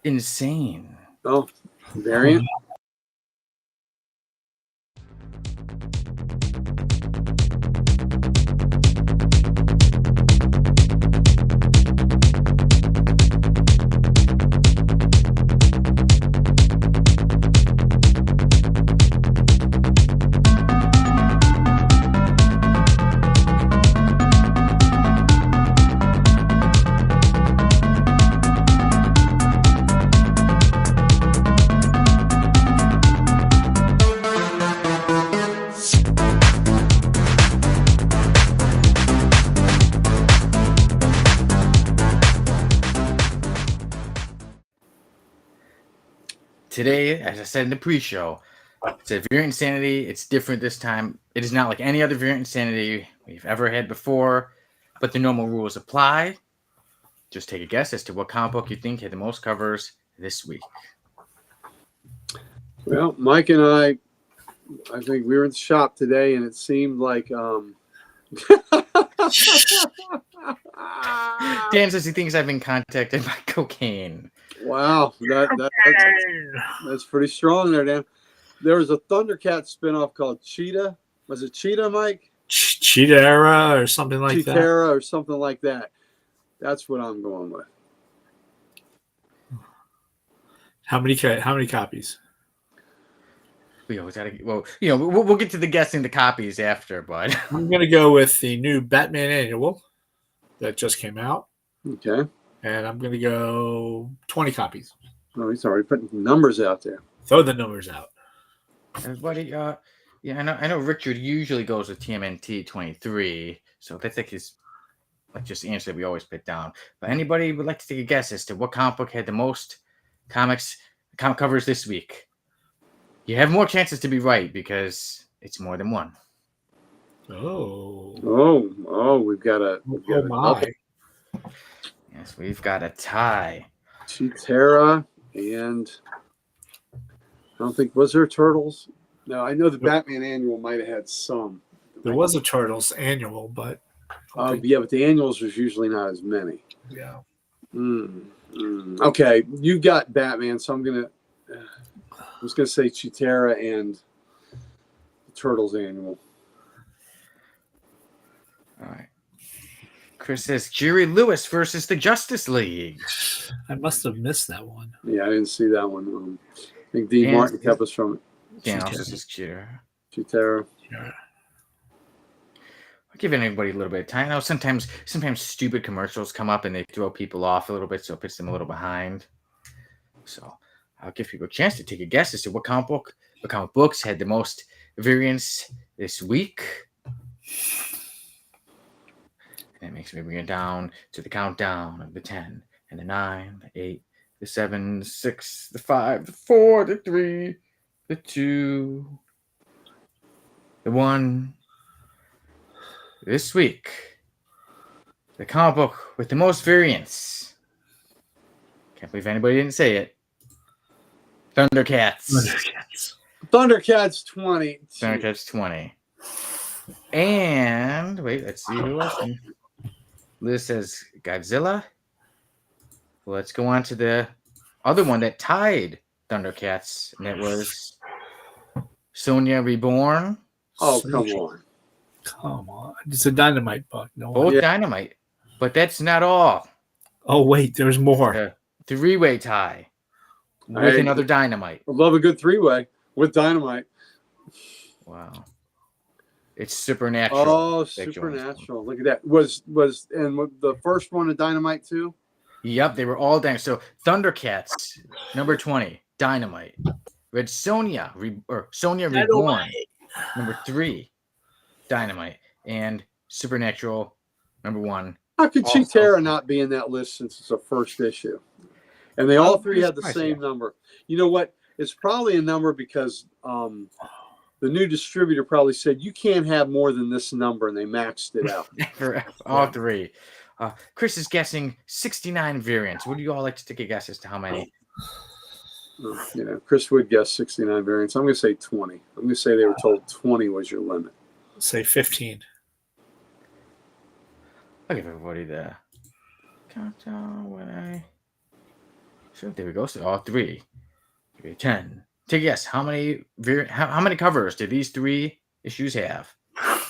A: insane.
C: Oh, variant.
A: Today, as I said in the pre-show, it's a Variant Insanity. It's different this time. It is not like any other Variant Insanity we've ever had before, but the normal rules apply. Just take a guess as to what comic book you think had the most covers this week.
C: Well, Mike and I think we were in the shop today, and it seemed like
A: Dan says he thinks I've been contacted by cocaine.
C: wow, that's pretty strong there, Dan. There was a Thundercat spinoff called Cheetah. Was it Cheetah, Mike?
B: Cheetah or something like that.
C: Cheetara or something like that. That's what I'm going with.
B: How many copies?
A: We always gotta. Well, we'll get to the guessing the copies after, but
B: I'm gonna go with the new Batman annual that just came out,
C: Okay.
B: and I'm gonna go 20 copies.
C: Oh, he's already putting numbers out there.
B: Throw the numbers out.
A: everybody, yeah, I know Richard usually goes with TMNT 23, so that's like his just answer that we always put down. But anybody would like to take a guess as to what comic book had the most comic covers this week? You have more chances to be right because it's more than one.
C: Oh, we've got a
B: my.
A: Yes, we've got a tie.
C: Cheetara and I don't think, was there Turtles? No, I know the Batman annual might have had some.
B: There was a Turtles annual, but
C: yeah, but the annuals was usually not as many.
B: yeah.
C: Okay, you got Batman, so I was gonna say Cheetara and the Turtles annual.
A: All right. Chris says Jerry Lewis versus the Justice League.
B: I must have missed that one.
C: Yeah, I didn't see that one. I think Dean Martin kept us from it.
A: Dan also says Cheetara.
C: Cheetara.
B: Yeah.
A: I'll give anybody a little bit of time. I know sometimes stupid commercials come up and they throw people off a little bit, so it puts them a little behind. So I'll give people a chance to take a guess as to what comic books had the most variants this week. And that makes me bring it down to the countdown of the 10 and the 9, the 8, the 7, 6, the 5, the 4, the 3, the 2, the 1. This week, the comic book with the most variants. Can't believe anybody didn't say it. Thundercats.
C: Thundercats 20.
A: Thundercats 20. And wait, let's see who else. Liz says Godzilla. Well, let's go on to the other one that tied Thundercats, and it was Sonya Reborn.
C: Oh, come on.
B: Come on. It's a dynamite buck. No
A: Both
B: way.
A: dynamite. But that's not all.
B: Oh, wait. There's more.
A: The three-way tie with
C: Hey.
A: another dynamite.
C: I love a good three-way with dynamite.
A: Wow. It's supernatural.
C: Oh,
A: that joins them.
C: supernatural! Look at that. Was the first one a dynamite too?
A: Yep, they were all dynamite. So Thundercats, number 20, dynamite. Red Sonia, Sonia Reborn, number 3, dynamite. And Supernatural, number 1.
C: How could
A: Also-
C: Chitara not be in that list since it's a first issue? And they all three had the same number. You know what? It's probably a number because the new distributor probably said you can't have more than this number, and they maxed it out.
A: For all three. Chris is guessing 69 variants. Would you all like to take a guess as to how many?
C: You know, Chris would guess 69 variants. I'm going to say 20. I'm going to say they were told 20 was your limit.
B: Say 15.
A: I'll give everybody the countdown when I. Sure, there we go. So all three. 10. Take a guess. How many covers do these 3 issues have?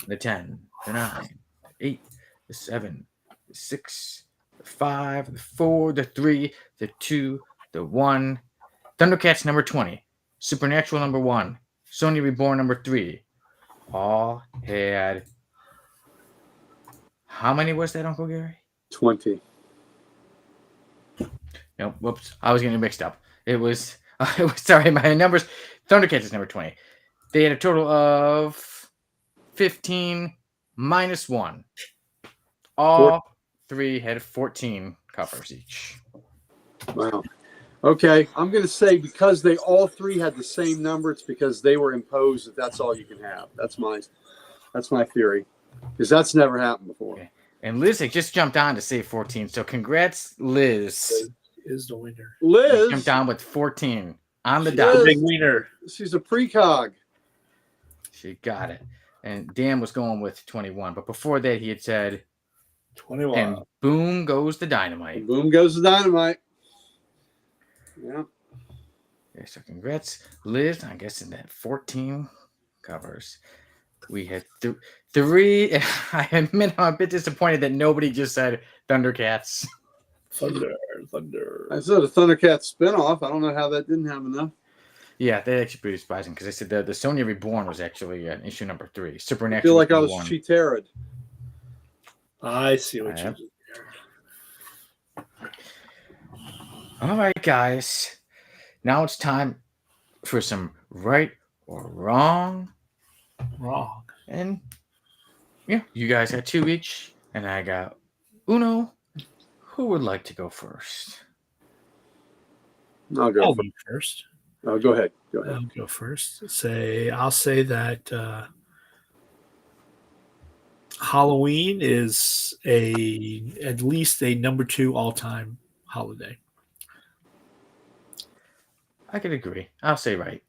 A: The 10, the 9, the 8, the 7, the 6, the 5, the 4, the 3, the 2, the 1. Thundercats number 20. Supernatural number 1. Sonya Reborn number 3. All had. How many was that, Uncle Gary?
C: 20.
A: No, whoops. I was getting mixed up. It was sorry, my numbers. Thundercats is number 20. They had a total of 15 minus 1. All 3 had 14 covers each.
C: Wow. Okay, I'm going to say because they all 3 had the same number, it's because they were imposed that that's all you can have. That's my theory, because that's never happened before.
A: Okay. And Liz had just jumped on to say 14. So congrats, Liz.
B: Is the winner.
C: Liz
A: Jumped on with 14 on the
C: She
A: dot.
C: is.
B: Big winner.
C: She's a precog.
A: She got it. And Dan was going with 21. But before that, he had said,
B: 21.
A: and boom goes the dynamite.
C: Boom goes the dynamite. Yeah.
A: Okay, so congrats, Liz. I'm guessing that 14 covers. We had 3. I admit I'm a bit disappointed that nobody just said Thundercats.
B: Thunder.
C: I said a Thundercats spinoff. I don't know how that didn't have enough.
A: Yeah, that's actually pretty surprising because I said the Sonya Reborn was actually issue number 3. Supernatural.
C: I feel like I was
A: one.
C: Chitara.
B: I see what
A: Yep.
B: you did.
A: All right, guys. Now it's time for some right or wrong.
B: Wrong.
A: And yeah, you guys got 2 each, and I got uno. Who would like to go first?
C: I'll go
B: I'll
C: first.
B: go first.
C: Oh, go ahead. Go ahead.
B: I'll go first. I'll say that Halloween is at least a number 2 all-time holiday.
A: I could agree. I'll say right.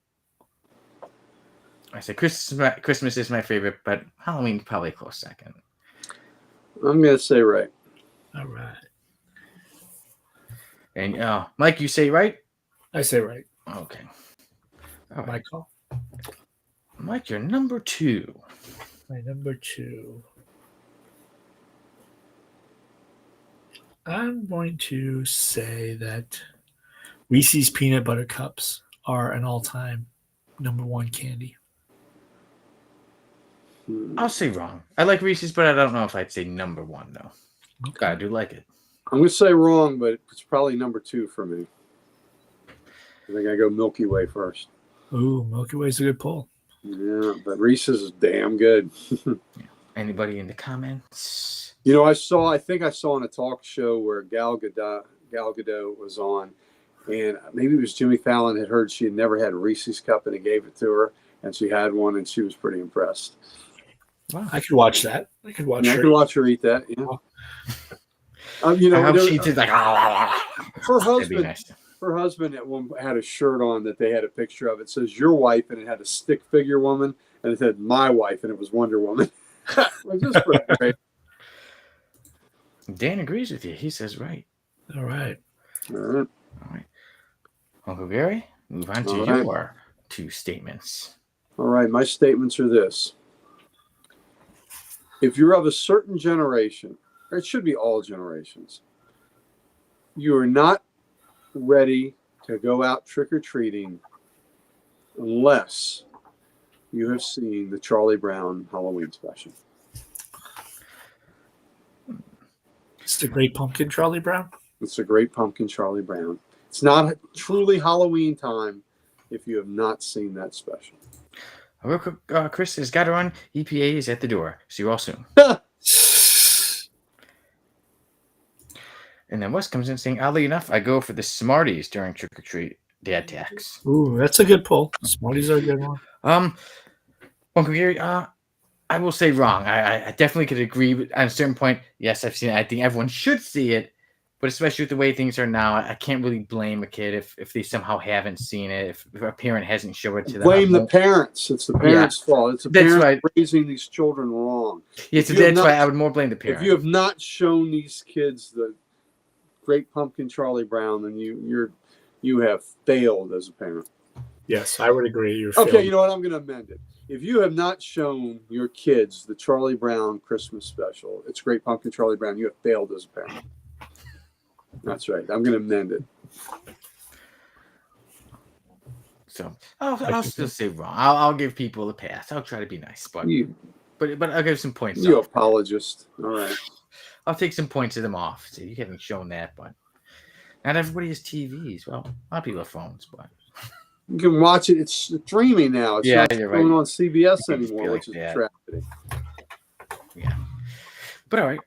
A: I say Christmas is my favorite, but Halloween's probably a close second.
C: I'm going to say right.
B: All right.
A: And Mike, you say right?
B: I say right.
A: Okay. All right.
B: My call.
A: Mike, you're number 2.
B: My number 2. I'm going to say that Reese's Peanut Butter Cups are an all-time number 1 candy.
A: I'll say wrong. I like Reese's, but I don't know if I'd say number 1 though.
B: Okay.
A: I do like it.
C: I'm going to say wrong, but it's probably number 2 for me. I think I go Milky Way first.
B: Ooh, Milky Way's a good pull.
C: Yeah, but Reese's is damn good.
A: Anybody in the comments?
C: You know, I think I saw on a talk show where Gal Gadot was on, and maybe it was Jimmy Fallon had heard she had never had a Reese's cup, and he gave it to her, and she had one, and she was pretty impressed.
A: Wow.
B: I could watch that. I could watch
C: I
B: her.
C: could watch her eat that. Yeah. You
A: I
C: know,
A: hope she did like
C: her
A: that'd be
C: husband.
A: nice.
C: Her husband at one had a shirt on that they had a picture of. It says "Your wife," and it had a stick figure woman, and it said "My wife," and it was Wonder Woman. It was just pretty great.
A: Dan agrees with you. He says right.
B: All right.
C: All right.
A: All right. Uncle Gary, move on to
C: All right.
A: your 2 statements.
C: All right. My statements are this: if you're of a certain generation, or it should be all generations, you are not ready to go out trick-or-treating unless you have seen the Charlie Brown Halloween special.
B: It's the Great Pumpkin, Charlie Brown.
C: It's the Great Pumpkin, Charlie Brown. It's not truly Halloween time if you have not seen that special.
A: Real quick, Chris has got to run. EPA is at the door. See you all soon. And then Wes comes in saying, oddly enough, I go for the Smarties during trick or treat dad tax.
B: Ooh, that's a good pull. Smarties are a good one.
A: Uncle Gary, I will say wrong. I definitely could agree with, at a certain point. Yes, I've seen it. I think everyone should see it, but especially with the way things are now, I can't really blame a kid if they somehow haven't seen it. If a parent hasn't shown it to them,
C: Blame the parents. It's the parents' fault. It's the
A: That's
C: parents
A: right.
C: raising these children wrong.
A: Yeah, so that's why I would more blame the parents.
C: If you have not shown these kids the Great Pumpkin Charlie Brown, then you have failed as a parent.
B: Yes, I would agree. You're
C: okay.
B: failing.
C: You know what? I'm going to amend it. If you have not shown your kids the Charlie Brown Christmas special, it's Great Pumpkin Charlie Brown, you have failed as a parent. That's right. I'm going to amend it.
A: So I'll still say wrong. I'll give people a pass. I'll try to be nice, but I'll give some points.
C: You apologist. All right.
A: I'll take some points of them off. So you haven't shown that, but not everybody has TVs. Well, a lot of people have phones, but
C: you can watch it. It's streaming now. It's not
A: you're
C: going
A: right.
C: on CBS
A: You can
C: anymore,
A: feel
C: which
A: like
C: is
A: that.
C: a tragedy.
A: Yeah. But all right.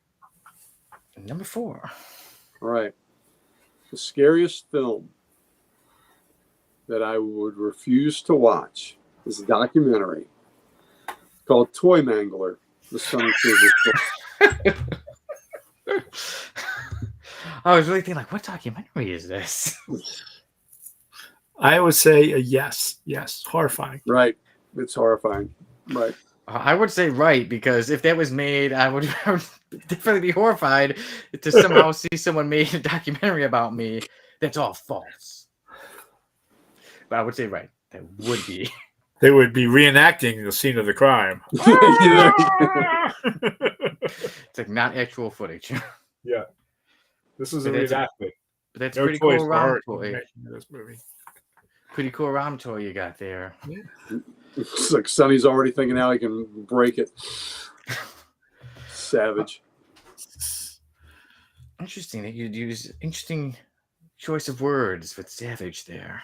A: Number 4.
C: All right. The scariest film that I would refuse to watch is a documentary called Toy Mangler, the Sonny Kruger.
A: I was really thinking, like, what documentary is this?
B: I would say a yes. Yes. Horrifying.
C: Right. It's horrifying. Right.
A: I would say right, because if that was made, I would definitely be horrified to somehow see someone made a documentary about me. That's all false. But I would say right. That would be.
B: They would be reenacting the scene of the crime.
A: It's like not actual footage.
B: Yeah. This is a
A: But that's
B: reenactment.
A: But that's
B: No
A: pretty
B: choice
A: cool
B: for
A: ROM
B: art in
A: toy.
B: making this movie.
A: Pretty cool ROM toy you got there.
C: It's like Sonny's already thinking how he can break it. Savage.
A: Interesting that you'd use interesting choice of words with savage there.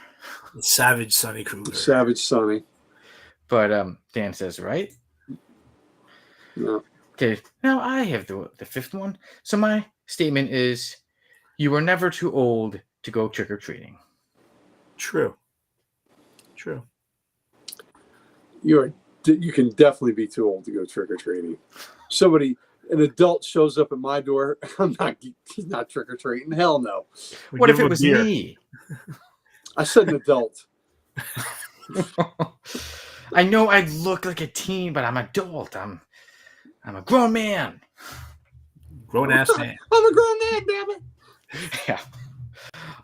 B: Savage Sonny Kruger.
C: Savage Sonny.
A: But Dan says right.
C: No.
A: Okay, now I have the 5th one. So my statement is, you are never too old to go trick-or-treating.
B: True. True.
C: You can definitely be too old to go trick-or-treating. An adult shows up at my door, he's not trick-or-treating. Hell no.
A: What if it was me?
C: I said an adult.
A: I know I look like a teen, but I'm adult. I'm a grown man.
B: Grown ass man.
C: I'm a grown man, damn it.
A: Yeah.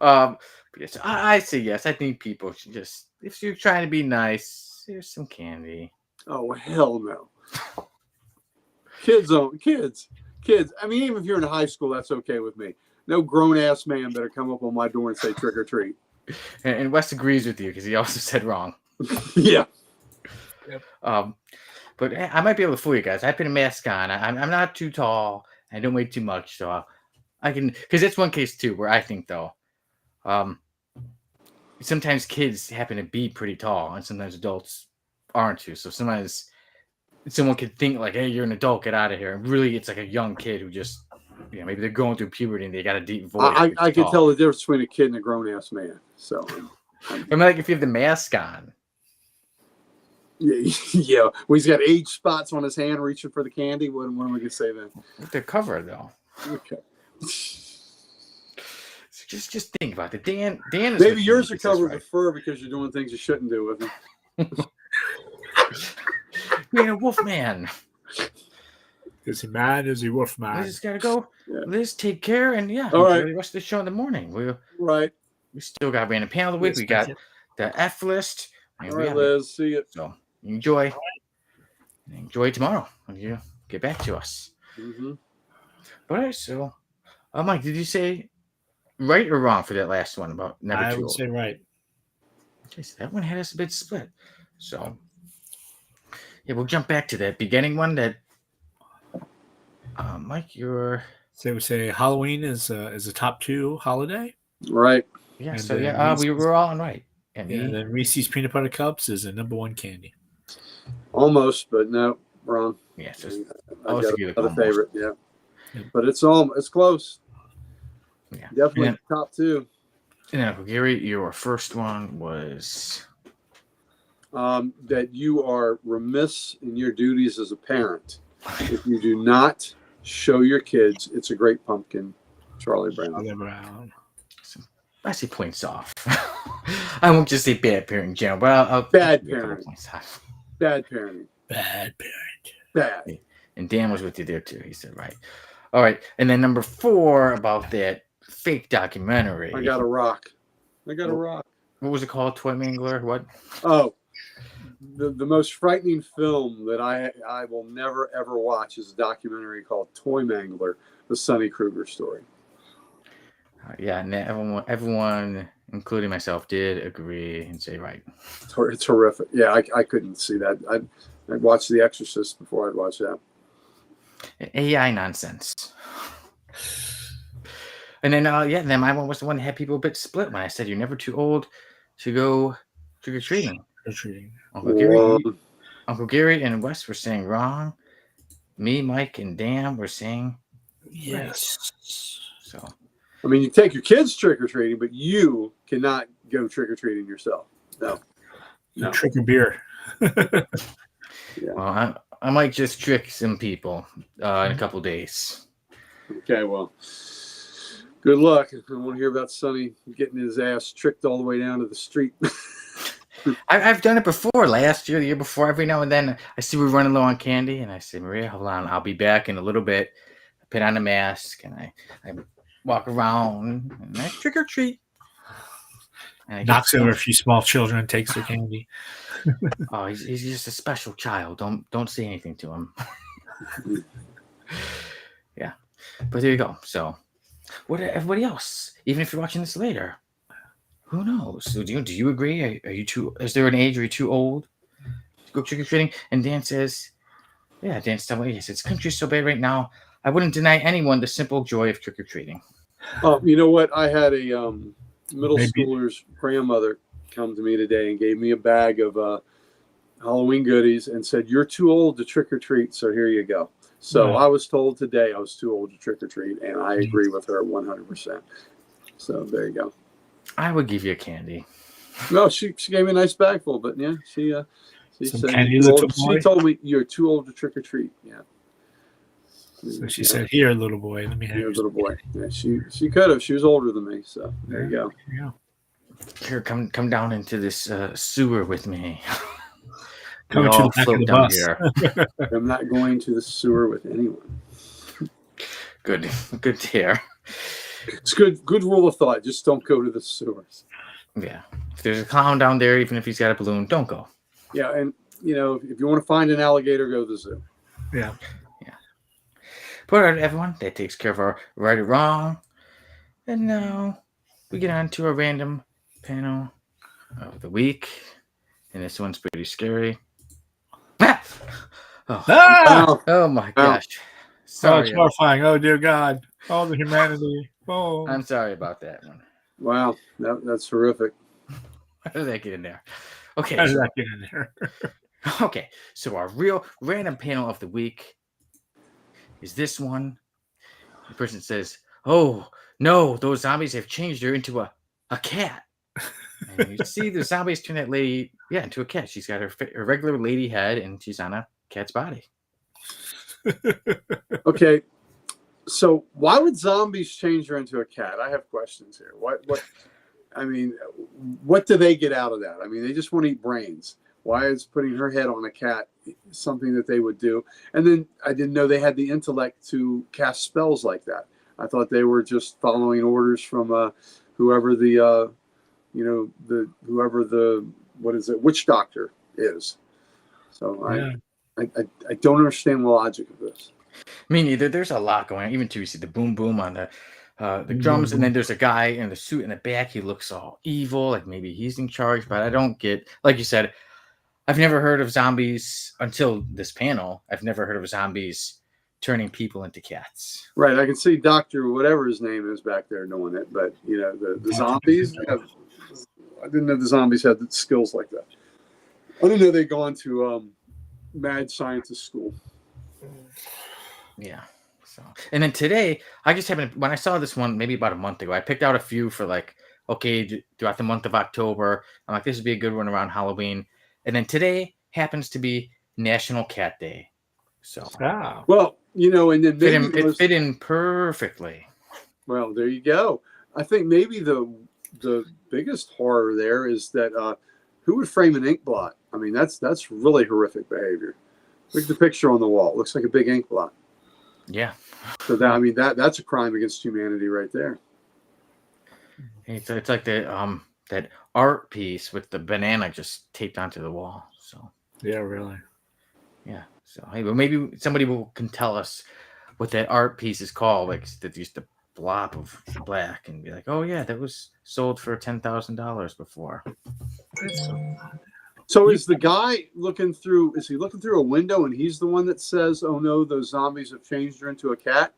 A: But yes, I say yes. I think people should just, if you're trying to be nice, here's some candy.
C: Oh, hell no. Kids. I mean, even if you're in high school, that's okay with me. No grown-ass man better come up on my door and say trick or treat.
A: And Wes agrees with you because he also said wrong.
C: Yeah.
A: Yep. But I might be able to fool you guys. I put a mask on. I'm not too tall. I don't weigh too much, so I can. Because that's one case too, where I think though, sometimes kids happen to be pretty tall, and sometimes adults aren't too. So sometimes someone could think like, "Hey, you're an adult, get out of here." And really, it's like a young kid who just, maybe they're going through puberty and they got a deep voice.
C: I can tell the difference between a kid and a grown-ass man. So,
A: I mean, like if you have the mask on.
C: Yeah. Well, he's got age spots on his hand, reaching for the candy. What am I going to say then?
A: They're covered though.
C: Okay.
A: So just think about it. Dan is
C: maybe yours are covered with fur because you're doing things you shouldn't do with them.
A: Being a wolf man.
B: Is he mad? Is he wolf man?
A: We just gotta go.
C: Yeah.
A: Liz, take care, and
C: All right.
A: the rest of the show in the morning. We still got random panel of the week.
B: Yes,
A: We got the F list.
C: All right, Liz. See you.
A: So enjoy. Enjoy tomorrow. get back to us.
C: Mm-hmm.
A: But all right, so Mike, did you say right or wrong for that last one about never
B: I
A: too
B: would
A: old?
B: say right.
A: Okay, so that one had us a bit split. So yeah, we'll jump back to that beginning one. That Mike, you're
B: So we say Halloween is a top 2 holiday.
C: Right.
A: yeah.
B: And
A: So
B: then
A: we were all on right. And
B: Yeah,
A: me,
B: then Reese's peanut butter cups is a number 1 candy.
C: Almost, but no, wrong.
A: yeah. So
C: I
A: was
C: got
A: to give it
C: another
A: almost.
C: favorite. Yeah.
B: Yep.
C: But it's close.
A: Yeah,
C: Definitely
A: And
C: top 2.
A: then Uncle Gary, your first one was
C: That you are remiss in your duties as a parent if you do not show your kids It's a Great Pumpkin, Charlie Brown.
B: Charlie Brown.
A: I say points off. I won't just say bad parent in general, but I'll
C: Bad
A: give you a couple
C: parent.
A: points off.
C: Bad parenting.
B: Bad parent.
C: Bad.
A: And Dan was with you there too. He said right. All right, and then number 4 about that fake documentary.
C: I got a rock. I got a rock.
A: What was it called? Toy Mangler? What?
C: Oh, the most frightening film that I will never ever watch is a documentary called Toy Mangler, the Sonny Kruger story.
A: Yeah, and everyone, including myself, did agree and say right.
C: It's horrific. Yeah, I couldn't see that. I'd watch The Exorcist before I'd watch that.
A: AI nonsense. And then then my one was the one that had people a bit split when I said you're never too old to go trick or treating. Uncle Gary and Wes were saying wrong. Me, Mike, and Dan were saying
B: yes.
A: Right. So,
C: I mean, you take your kids trick or treating, but you cannot go trick or treating yourself. No.
B: Trick or beer.
C: Yeah.
A: Well, I might just trick some people in a couple days.
C: Okay, well, good luck. I want to hear about Sonny getting his ass tricked all the way down to the street.
A: I've done it before, last year, the year before. Every now and then I see we're running low on candy, and I say, Maria, hold on, I'll be back in a little bit. I put on a mask, and I walk around, and I trick or treat. And I
B: knocks over a few small children and takes their candy.
A: Oh, he's just a special child. Don't say anything to him. Yeah, but there you go. So, what everybody else? Even if you're watching this later, who knows? So do you agree? Are you too? Is there an age? Are you too old to go trick or treating? And Dan says, "Yeah." Dan's telling me, he says, "Country's so bad right now. I wouldn't deny anyone the simple joy of trick or treating."
C: Oh, you know what? I had a middle schooler's grandmother come to me today and gave me a bag of Halloween goodies and said, "You're too old to trick or treat, so here you go." So I was told today I was too old to trick or treat, and I agree with her 100%. So there you go.
A: I would give you a candy.
C: No, she gave me a nice bag full, but yeah, she said she told me you're too old to trick or treat. Yeah.
B: So she said, "Here, little boy, let me have
C: your little boy." Yeah, she could have. She was older than me, so there you go.
B: Yeah.
A: Here, come down into this sewer with me.
B: Coming to the back of the bus.
C: I'm not going to the sewer with anyone.
A: Good to hear.
C: It's good rule of thought. Just don't go to the sewers.
A: Yeah. If there's a clown down there, even if he's got a balloon, don't go.
C: Yeah, and if you want to find an alligator, go to the zoo.
B: Yeah.
A: But all right, everyone, that takes care of our right or wrong. And now we get on to a random panel of the week. And this one's pretty scary. Oh my gosh. Sorry.
B: It's horrifying. Oh, dear God. All the humanity. Oh.
A: I'm sorry about that one.
C: Wow, that's horrific.
A: How did that get in there? Okay.
B: How did that get in there?
A: Okay, so our real random panel of the week is this one. The person says, "Oh no, those zombies have changed her into a cat." And you see the zombies turn that lady, into a cat. She's got her regular lady head, and she's on a cat's body.
C: Okay, so why would zombies change her into a cat? I have questions here. What? I mean, what do they get out of that? I mean, they just want to eat brains. Why is putting her head on a cat something that they would do? And then I didn't know they had the intellect to cast spells like that. I thought they were just following orders from whoever the witch doctor is. So I don't understand the logic of this.
A: Me neither. There's a lot going on. Even too, you see the boom boom on the drums,
B: boom.
A: and then there's a guy in the suit in the back. He looks all evil, like maybe he's in charge. But I don't get, like you said, I've never heard of zombies until this panel. I've never heard of zombies turning people into cats.
C: Right, I can see Doctor whatever his name is back there doing it, but you know the zombies. I didn't know the zombies had skills like that. I didn't know they'd gone to mad scientist school.
A: Yeah. So, and then today, I just happened when I saw this one maybe about a month ago. I picked out a few for like, okay, throughout the month of October. I'm like, this would be a good one around Halloween. And then today happens to be National Cat Day. So,
C: well, you know, and then
A: it fit in perfectly.
C: Well, there you go. I think maybe the biggest horror there is that who would frame an ink blot? I mean, that's really horrific behavior. Look at the picture on the wall. It looks like a big ink blot.
A: Yeah.
C: So that, I mean, that's a crime against humanity right there.
A: It's like the that art piece with the banana just taped onto the wall. So
B: yeah, really.
A: Yeah. So hey, well, maybe somebody can tell us what that art piece is called, like that just a blob of black, and be like, oh yeah, that was sold for $10,000 before.
C: So is the guy looking through? Is he looking through a window, and he's the one that says, "Oh no, those zombies have changed her into a cat"?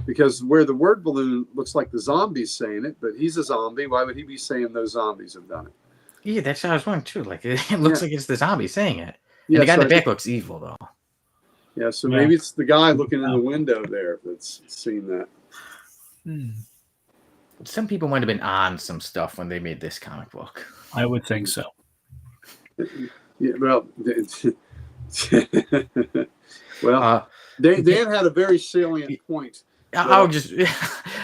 C: Because where the word balloon looks like the zombie's saying it, but he's a zombie. Why would he be saying those zombies have done it?
A: Yeah, that's how I was wondering too. Like it looks like it's the zombie saying it.
C: Yeah,
A: and the guy in the back looks evil though.
C: Yeah, so maybe it's the guy looking in the window there that's seen that.
A: Some people might have been on some stuff when they made this comic book.
B: I would think so.
C: Yeah, well, Dan had a very salient point.
A: I'll just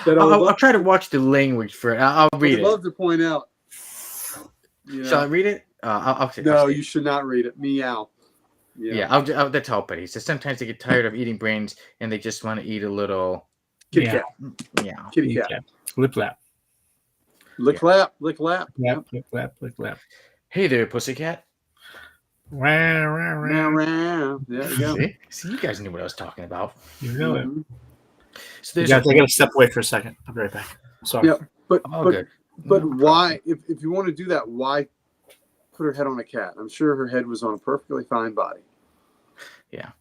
A: I'll try to watch the language for it. I'll read it.
C: I'd love to point out.
A: Shall I read it?
C: No, you should not read it. Meow.
A: Yeah, that's how it. He says sometimes they get tired of eating brains and they just want to eat a little
C: kitty cat.
A: Yeah,
C: kitty cat.
B: Lip lap.
C: Lick lap. Lick lap.
B: Lip lap. Lick lap.
A: Hey there, pussycat.
B: There
C: you go.
A: See, you guys knew what I was talking about.
B: You know it.
A: So
B: I got to step away for a second. I'll be right back. Sorry.
C: Yeah, but
A: no
C: why? If you want to do that, why put her head on a cat? I'm sure her head was on a perfectly fine body.
A: Yeah.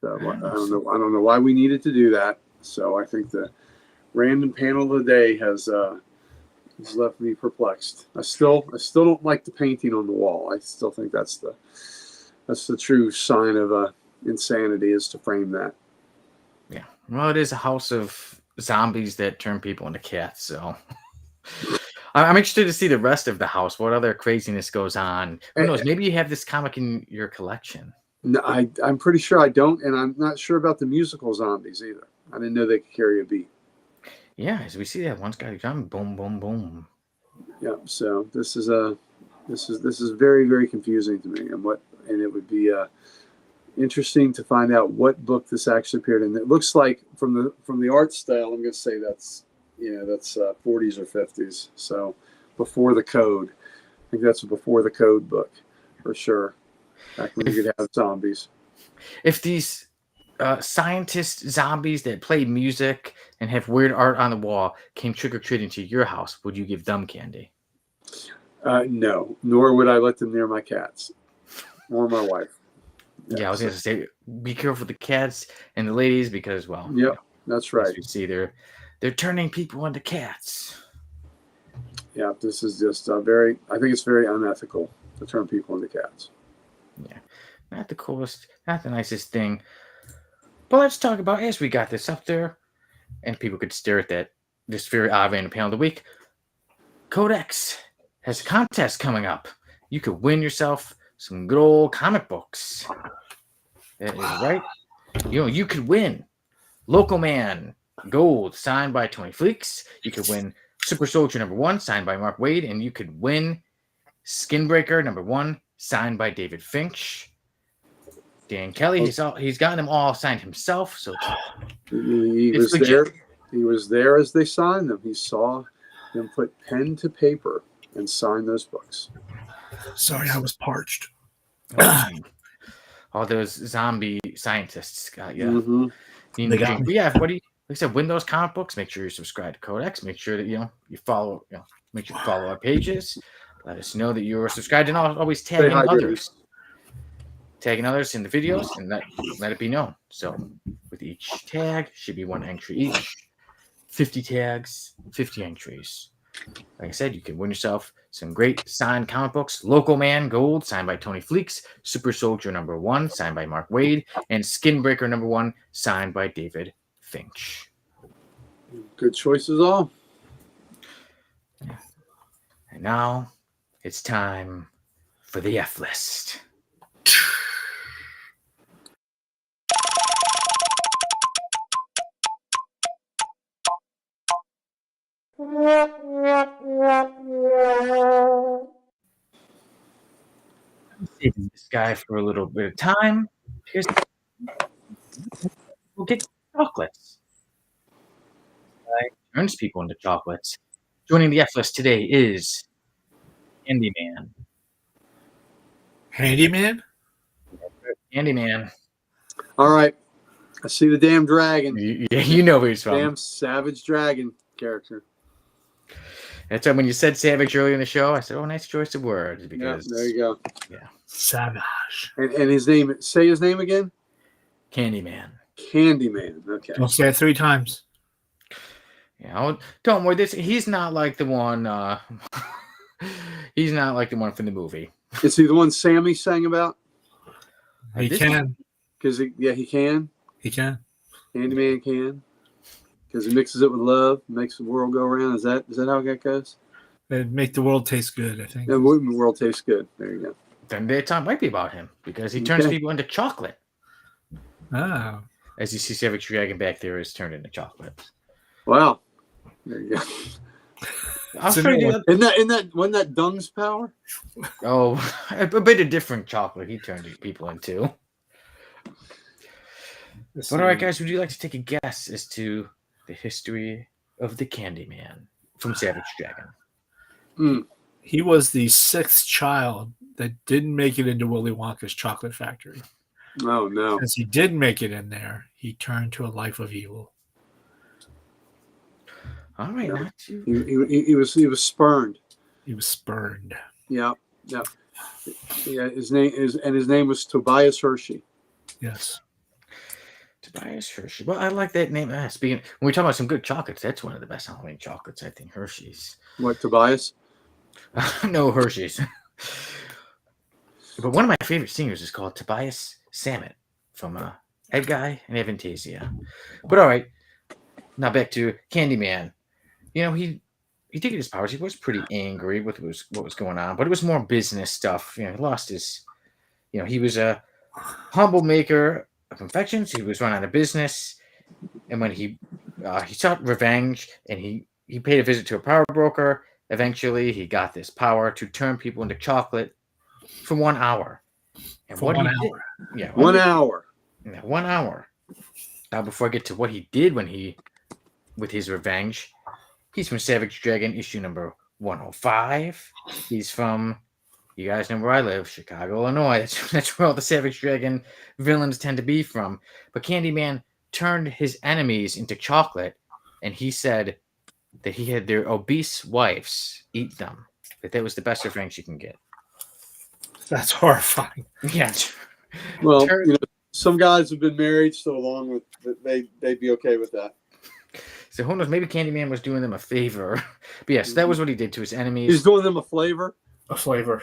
C: So I don't know why we needed to do that. So I think the random panel of the day has left me perplexed. I still don't like the painting on the wall. I still think that's the true sign of insanity, is to frame that.
A: Yeah. Well, it is a house of zombies that turn people into cats. So I'm interested to see the rest of the house. What other craziness goes on? Who knows? Maybe you have this comic in your collection.
C: No, I'm pretty sure I don't, and I'm not sure about the musical zombies either. I didn't know they could carry a beat.
A: Yeah, as we see that one's got a drum, boom, boom, boom.
C: Yeah, so this is very, very confusing to me, and it would be interesting to find out what book this actually appeared in. It looks like from the art style, I'm going to say that's 40s or 50s. So before the code, I think that's a before the code book for sure. Back when you could have zombies.
A: If these scientist zombies that play music and have weird art on the wall came trick-or-treating to your house, would you give them candy?
C: No, nor would I let them near my cats or my wife.
A: Yeah, I was going to say, be careful with the cats and the ladies because, well,
C: yep, that's right.
A: As you see, they're turning people into cats.
C: Yeah, this is just I think it's very unethical to turn people into cats.
A: Yeah, not the coolest, not the nicest thing. But let's talk about, as we got this up there, and people could stare at this very odd random panel of the week. Codex has a contest coming up. You could win yourself some good old comic books. That is right. You could win Local Man Gold, signed by Tony Fleeks. You could win Super Soldier #1, signed by Mark Waid, and you could win Skinbreaker #1, signed by David Finch. Dan Kelly, he's gotten them all signed himself. So
C: he was there. He was there as they signed them. He saw them put pen to paper and sign those books.
B: Sorry, I was parched.
A: all those zombie scientists got you.
C: Mm-hmm.
A: You
B: They
A: need to
B: got
A: be-
B: me.
A: yeah, what do you like I said, win those comic books, make sure you subscribe to Codex, make sure that you follow, make sure you follow our pages. Let us know that you're subscribed and always
C: Stay
A: tagging
C: hydrated.
A: others. Tagging others in the videos and let it be known. So with each tag should be one entry each. 50 tags, 50 entries. Like I said, you can win yourself some great signed comic books. Local Man Gold, signed by Tony Fleeks. Super Soldier #1, signed by Mark Waid. And Skinbreaker #1, signed by David Finch.
C: Good choices all.
A: And now it's time for the F list. I'm saving this guy for a little bit of time because we'll get chocolates. Turns people into chocolates. Joining the F list today is Candyman.
B: Handyman?
A: Candyman.
C: All right. I see the damn dragon.
A: You know who he's from.
C: Damn savage dragon character.
A: That's why when you said Savage earlier in the show, I said, "Oh, nice choice of words."
C: Yeah,
A: Because
C: there you go.
B: Savage.
C: And his name, say his name again?
A: Candyman.
C: Candyman. Okay.
B: Don't say it 3 times.
A: Don't worry. He's not like the one. He's not like the one from the movie.
C: Is he the one Sammy sang about?
B: He can.
C: Because he can.
B: He can.
C: Candyman can. Because he mixes it with love, makes the world go around. Is that how that goes?
B: It'd make the world taste good, I think.
C: The world tastes good. There you go.
A: Then the time might be about him because he turns
C: Okay.
A: people into chocolate.
B: Oh.
A: As you see, Savage Dragon back there is turned into chocolate.
C: Wow. There you go.
A: I'll
B: It's a
A: show
B: new
A: you.
B: one.
C: Wasn't that Dung's power?
A: Oh, a bit of different chocolate he turned people into. But all right, guys, would you like to take a guess as to the history of the Candyman from Savage Dragon?
B: He was the 6th child that didn't make it into Willy Wonka's chocolate factory.
C: Oh no.
B: As he did make it in there, he turned to a life of evil.
A: All right,
C: Yeah.
A: not too.
C: He was spurned.
B: He was spurned.
C: Yeah. His name was Tobias Hershey.
B: Yes.
A: Tobias Hershey. Well, I like that name. Speaking, when we talk about some good chocolates, that's one of the best Halloween chocolates, I think. Hershey's.
C: What, Tobias?
A: No, Hershey's. But one of my favorite singers is called Tobias Sammet from Ed Guy and Avantasia. But all right, now back to Candyman. He did get his powers. He was pretty angry with what was going on, but it was more business stuff. He lost his. He was a humble maker of confections. He was running a business, and when he sought revenge, and he paid a visit to a power broker. Eventually, he got this power to turn people into chocolate for 1 hour. And
B: For
A: what
B: 1
A: he
B: hour.
A: did, yeah,
C: 1 hour.
A: Yeah, 1 hour. Now, before I get to what he did with his revenge, he's from Savage Dragon issue number 105. He's from, you guys know where I live, Chicago, Illinois. That's where all the Savage Dragon villains tend to be from. But Candyman turned his enemies into chocolate, and he said that he had their obese wives eat them. That was the best revenge you can get.
B: That's horrifying.
A: Yeah.
C: Well, some guys have been married so long that they'd be okay with that.
A: So who knows? Maybe Candyman was doing them a favor. But yes, that was what he did to his enemies.
C: He's doing them a flavor.
B: A flavor.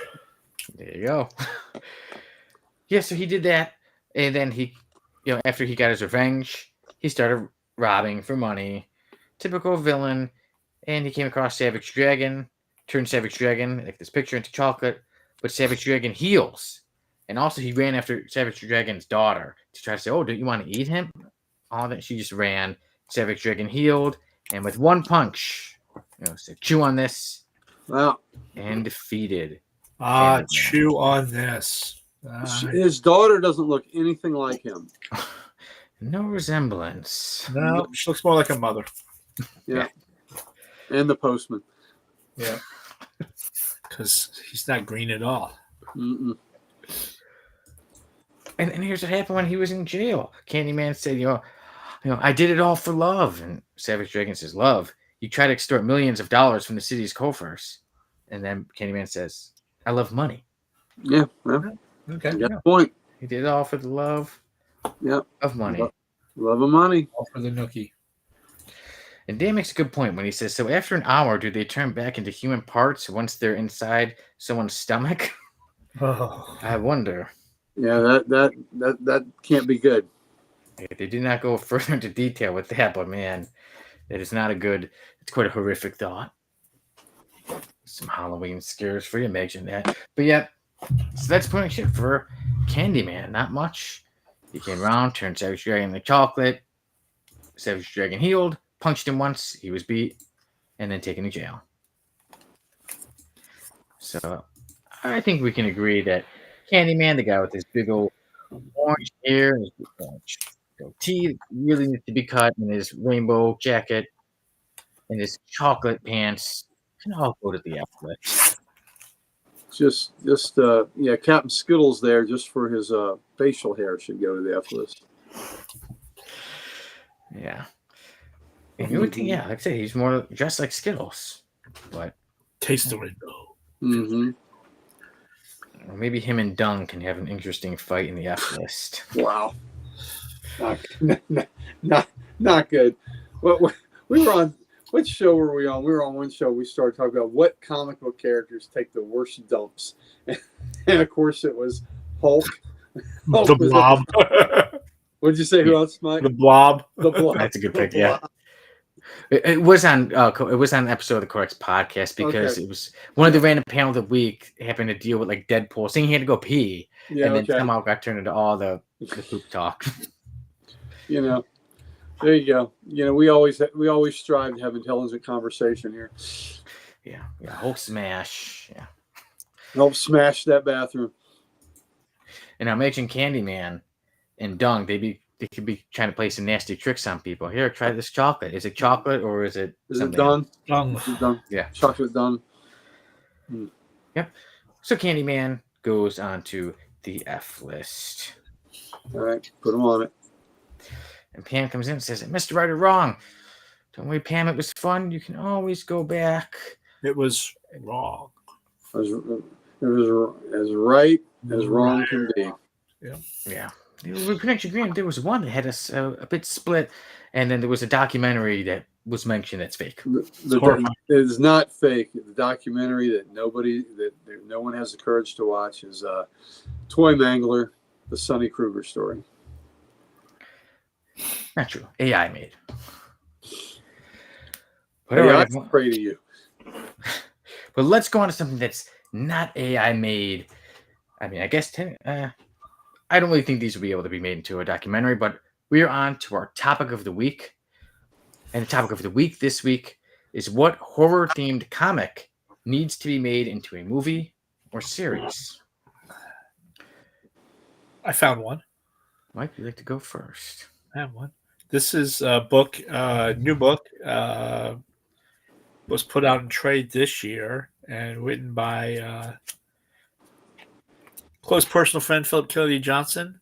A: There you go. Yeah, so he did that, and then he, after he got his revenge, he started robbing for money. Typical villain. And he came across Savage Dragon, turned Savage Dragon, like this picture, into chocolate. But Savage Dragon heals. And also he ran after Savage Dragon's daughter to try to say, "Oh, do you want to eat him?" All that she just ran. Savage Dragon healed, and with one punch, said, "Chew on this,"
C: Wow.
A: and defeated.
B: Chew on this.
C: His daughter doesn't look anything like him.
A: No resemblance.
B: No, she looks more like a mother.
C: Yeah. And the postman.
B: Yeah. Because he's not green at all.
C: Mm-mm.
A: And here's what happened when he was in jail. Candyman said, I did it all for love. And Savage Dragon says, love? You try to extort millions of dollars from the city's coffers. And then Candyman says, I love money.
C: Yeah. Well,
B: Okay.
C: you got the point.
A: He did it all for the love
C: Yep.
A: of money.
C: Love of money.
B: All for the nookie.
A: And Dan makes a good point when he says, so after an hour, do they turn back into human parts once they're inside someone's stomach?
B: Oh.
A: I wonder.
C: Yeah, that can't be good.
A: They did not go further into detail with that, but man, that is not a good, it's quite a horrific thought. Some Halloween scares for you, imagine that. But yeah, so that's pretty much it for Candyman. Not much. He came around, turned Savage Dragon into chocolate. Savage Dragon healed, punched him once, he was beat, and then taken to jail. So I think we can agree that Candyman, the guy with his big old orange hair and his big orange goatee, really needs to be cut, and his rainbow jacket and his chocolate pants can all go to the F list.
C: Just yeah, Captain Skittles there just for his facial hair should go to the F list.
A: Yeah. And you would think, yeah, like I say, he's more dressed like Skittles. But
B: Taste the rainbow.
C: Mm-hmm.
A: or maybe him and Dung can have an interesting fight in the F list.
C: Wow. Not good. Well, we were on, what show were we on? We were on one show. We started talking about what comic book characters take the worst dumps. And of course it was Hulk. Hulk
B: The
C: was
B: Blob.
C: What'd you say? Who else, Mike?
B: The Blob.
C: The Blob.
A: That's a good pick, yeah. It was on an episode of the Corrects podcast because it was one of the random panel of the week happened to deal with like Deadpool saying he had to go pee, and then somehow got turned into all the poop talk.
C: There you go. We always strive to have intelligent conversation here.
A: Yeah, Hulk smash. Yeah,
C: help smash that bathroom.
A: And I imagine Candyman and Dung, they could be trying to play some nasty tricks on people. Here, try this chocolate. Is it chocolate or is it something
C: done?
B: Dung.
C: Done.
A: Yeah,
C: chocolate done.
A: Yep. So Candyman goes on to the F list.
C: All right, put him on it.
A: And Pam comes in and says, Mr. Right or wrong? Don't worry, Pam, it was fun. You can always go back.
B: It was wrong.
C: It was as right as wrong can be.
A: Yeah. We can actually agree. There was one that had a bit split, and then there was a documentary that was mentioned that's fake.
C: It is not fake. The documentary that no one has the courage to watch is Toy Mangler, the Sonny Kruger story.
A: Not true. AI made. But
C: Hey,
A: right,
C: I'm afraid of you.
A: But let's go on to something that's not AI made. I mean, I guess I don't really think these will be able to be made into a documentary, but we are on to our topic of the week. And the topic of the week this week is what horror-themed comic needs to be made into a movie or series?
B: I found one.
A: Mike, you'd like to go first.
B: I have one. This is a book, new book, was put out in trade this year and written by close personal friend Philip Kennedy Johnson.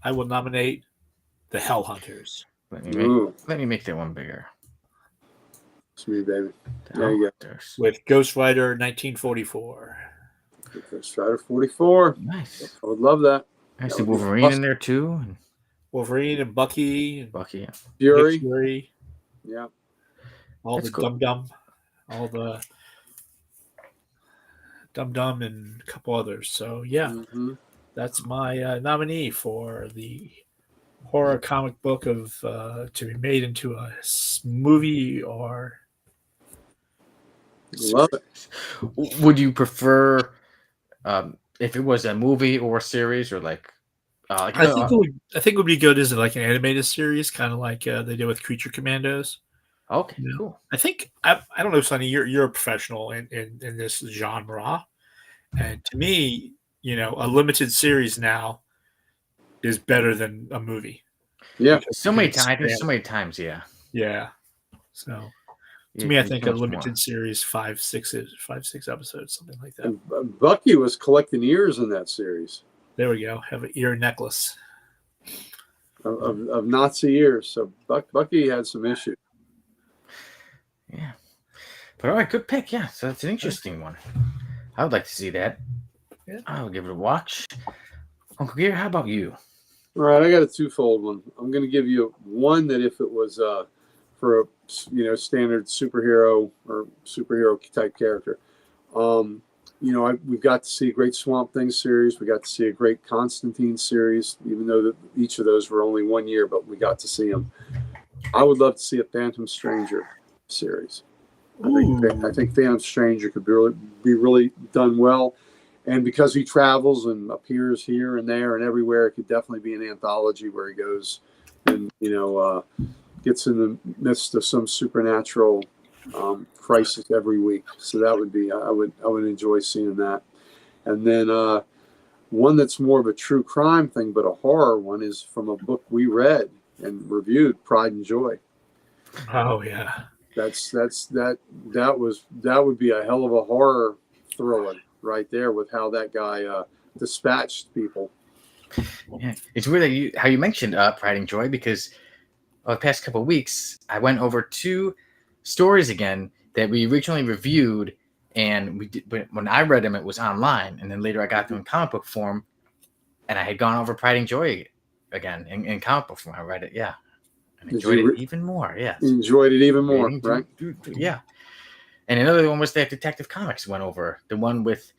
B: I will nominate The Hell Hunters.
A: Let me make that one bigger.
C: It's me, baby. There you go.
B: With Ghost Rider 1944.
C: Ghost Rider 44.
A: Nice.
C: I would love that.
A: I see Wolverine in there too. And
B: Wolverine and Bucky. And
A: Bucky, yeah.
C: Fury. Yeah.
B: All
A: That's
B: the
A: cool.
B: Dum-Dum. All the Dum-Dum and a couple others. So, yeah, that's my nominee for the horror comic book of to be made into a movie or
C: Love it.
A: Would you prefer if it was a movie or a series or like
B: I think it would be good as like an animated series, kind of like they did with Creature Commandos.
A: Okay, cool.
B: I think I don't know, Sonny. You're a professional in this genre, and to me, a limited series now is better than a movie.
C: Yeah,
A: so many times. Yeah.
B: Yeah. So to me, I think a limited series, 5, 6 episodes, something like that.
C: And Bucky was collecting ears in that series.
B: There we go. Have an ear necklace.
C: Of Nazi ears. So Bucky had some issues.
A: Yeah. But all right, good pick. Yeah, so that's an interesting one. I would like to see that.
B: Yeah.
A: I'll give it a watch. Uncle Gary, how about you?
C: All right, I got a twofold one. I'm going to give you one that if it was for a standard superhero or superhero type character, we've got to see a great Swamp Thing series. We got to see a great Constantine series, even though each of those were only 1 year, but we got to see them. I would love to see a Phantom Stranger series. I think Phantom Stranger could be really done well. And because he travels and appears here and there and everywhere, it could definitely be an anthology where he goes and, gets in the midst of some supernatural crisis every week. So that would be, I would enjoy seeing that. And then one that's more of a true crime thing, but a horror one, is from a book we read and reviewed, Pride and Joy.
B: Oh yeah.
C: That would be a hell of a horror thriller right there with how that guy dispatched people.
A: Yeah, it's weird that how you mentioned Pride and Joy, because the past couple of weeks I went over 2 stories again that we originally reviewed, and we did, but when I read them it was online, and then later I got them in comic book form, and I had gone over Pride and Joy again in comic book form. I read it, yeah, and enjoyed it even more. Yeah,
C: enjoyed it even more, right?
A: Yeah. And another one was that Detective Comics went over, the one with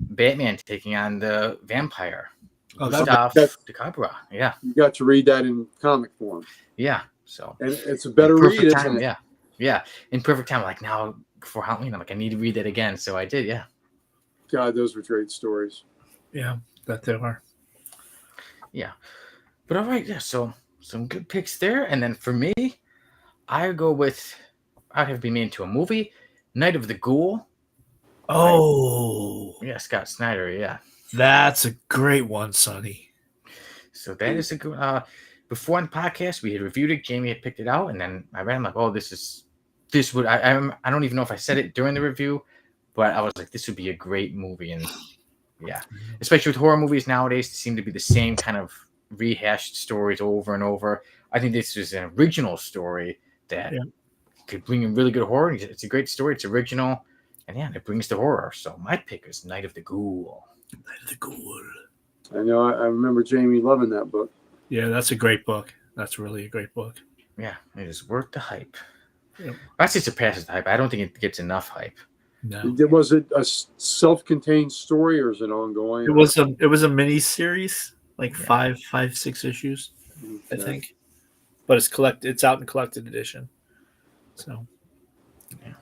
A: Batman taking on the vampire.
B: Oh,
C: that's
A: DeCabra. Yeah.
C: You got to read that in comic form.
A: Yeah. So.
C: And it's a better read, isn't it?
A: Yeah. Yeah. In perfect time. Like now before Halloween, I'm like, I need to read that again. So I did. Yeah.
C: God, those were great stories.
B: Yeah, that they are.
A: Yeah. But all right. Yeah. So some good picks there. And then for me, I'd have to be made into a movie. Night of the Ghoul.
B: Oh.
A: Yeah, Scott Snyder. Yeah.
B: That's a great one, Sonny.
A: So that is a good. Before on the podcast, we had reviewed it. Jamie had picked it out, and then I read. I'm like, oh, this would. I don't even know if I said it during the review, but I was like, this would be a great movie, and yeah, especially with horror movies nowadays, they seem to be the same kind of rehashed stories over and over. I think this is an original story that could bring in really good horror. It's a great story. It's original, and yeah, it brings the horror. So my pick is Night of the Ghoul.
B: Night of the Ghoul.
C: I know. I remember Jamie loving that book.
B: Yeah, that's a great book. That's really a great book.
A: Yeah, it is worth the hype.
B: Yep.
A: Actually, surpasses the hype. I don't think it gets enough hype.
B: No.
C: Was it a self-contained story or is it ongoing?
B: It was a mini series, like 5-6 issues, I think. But it's out in collected edition. So
A: yeah,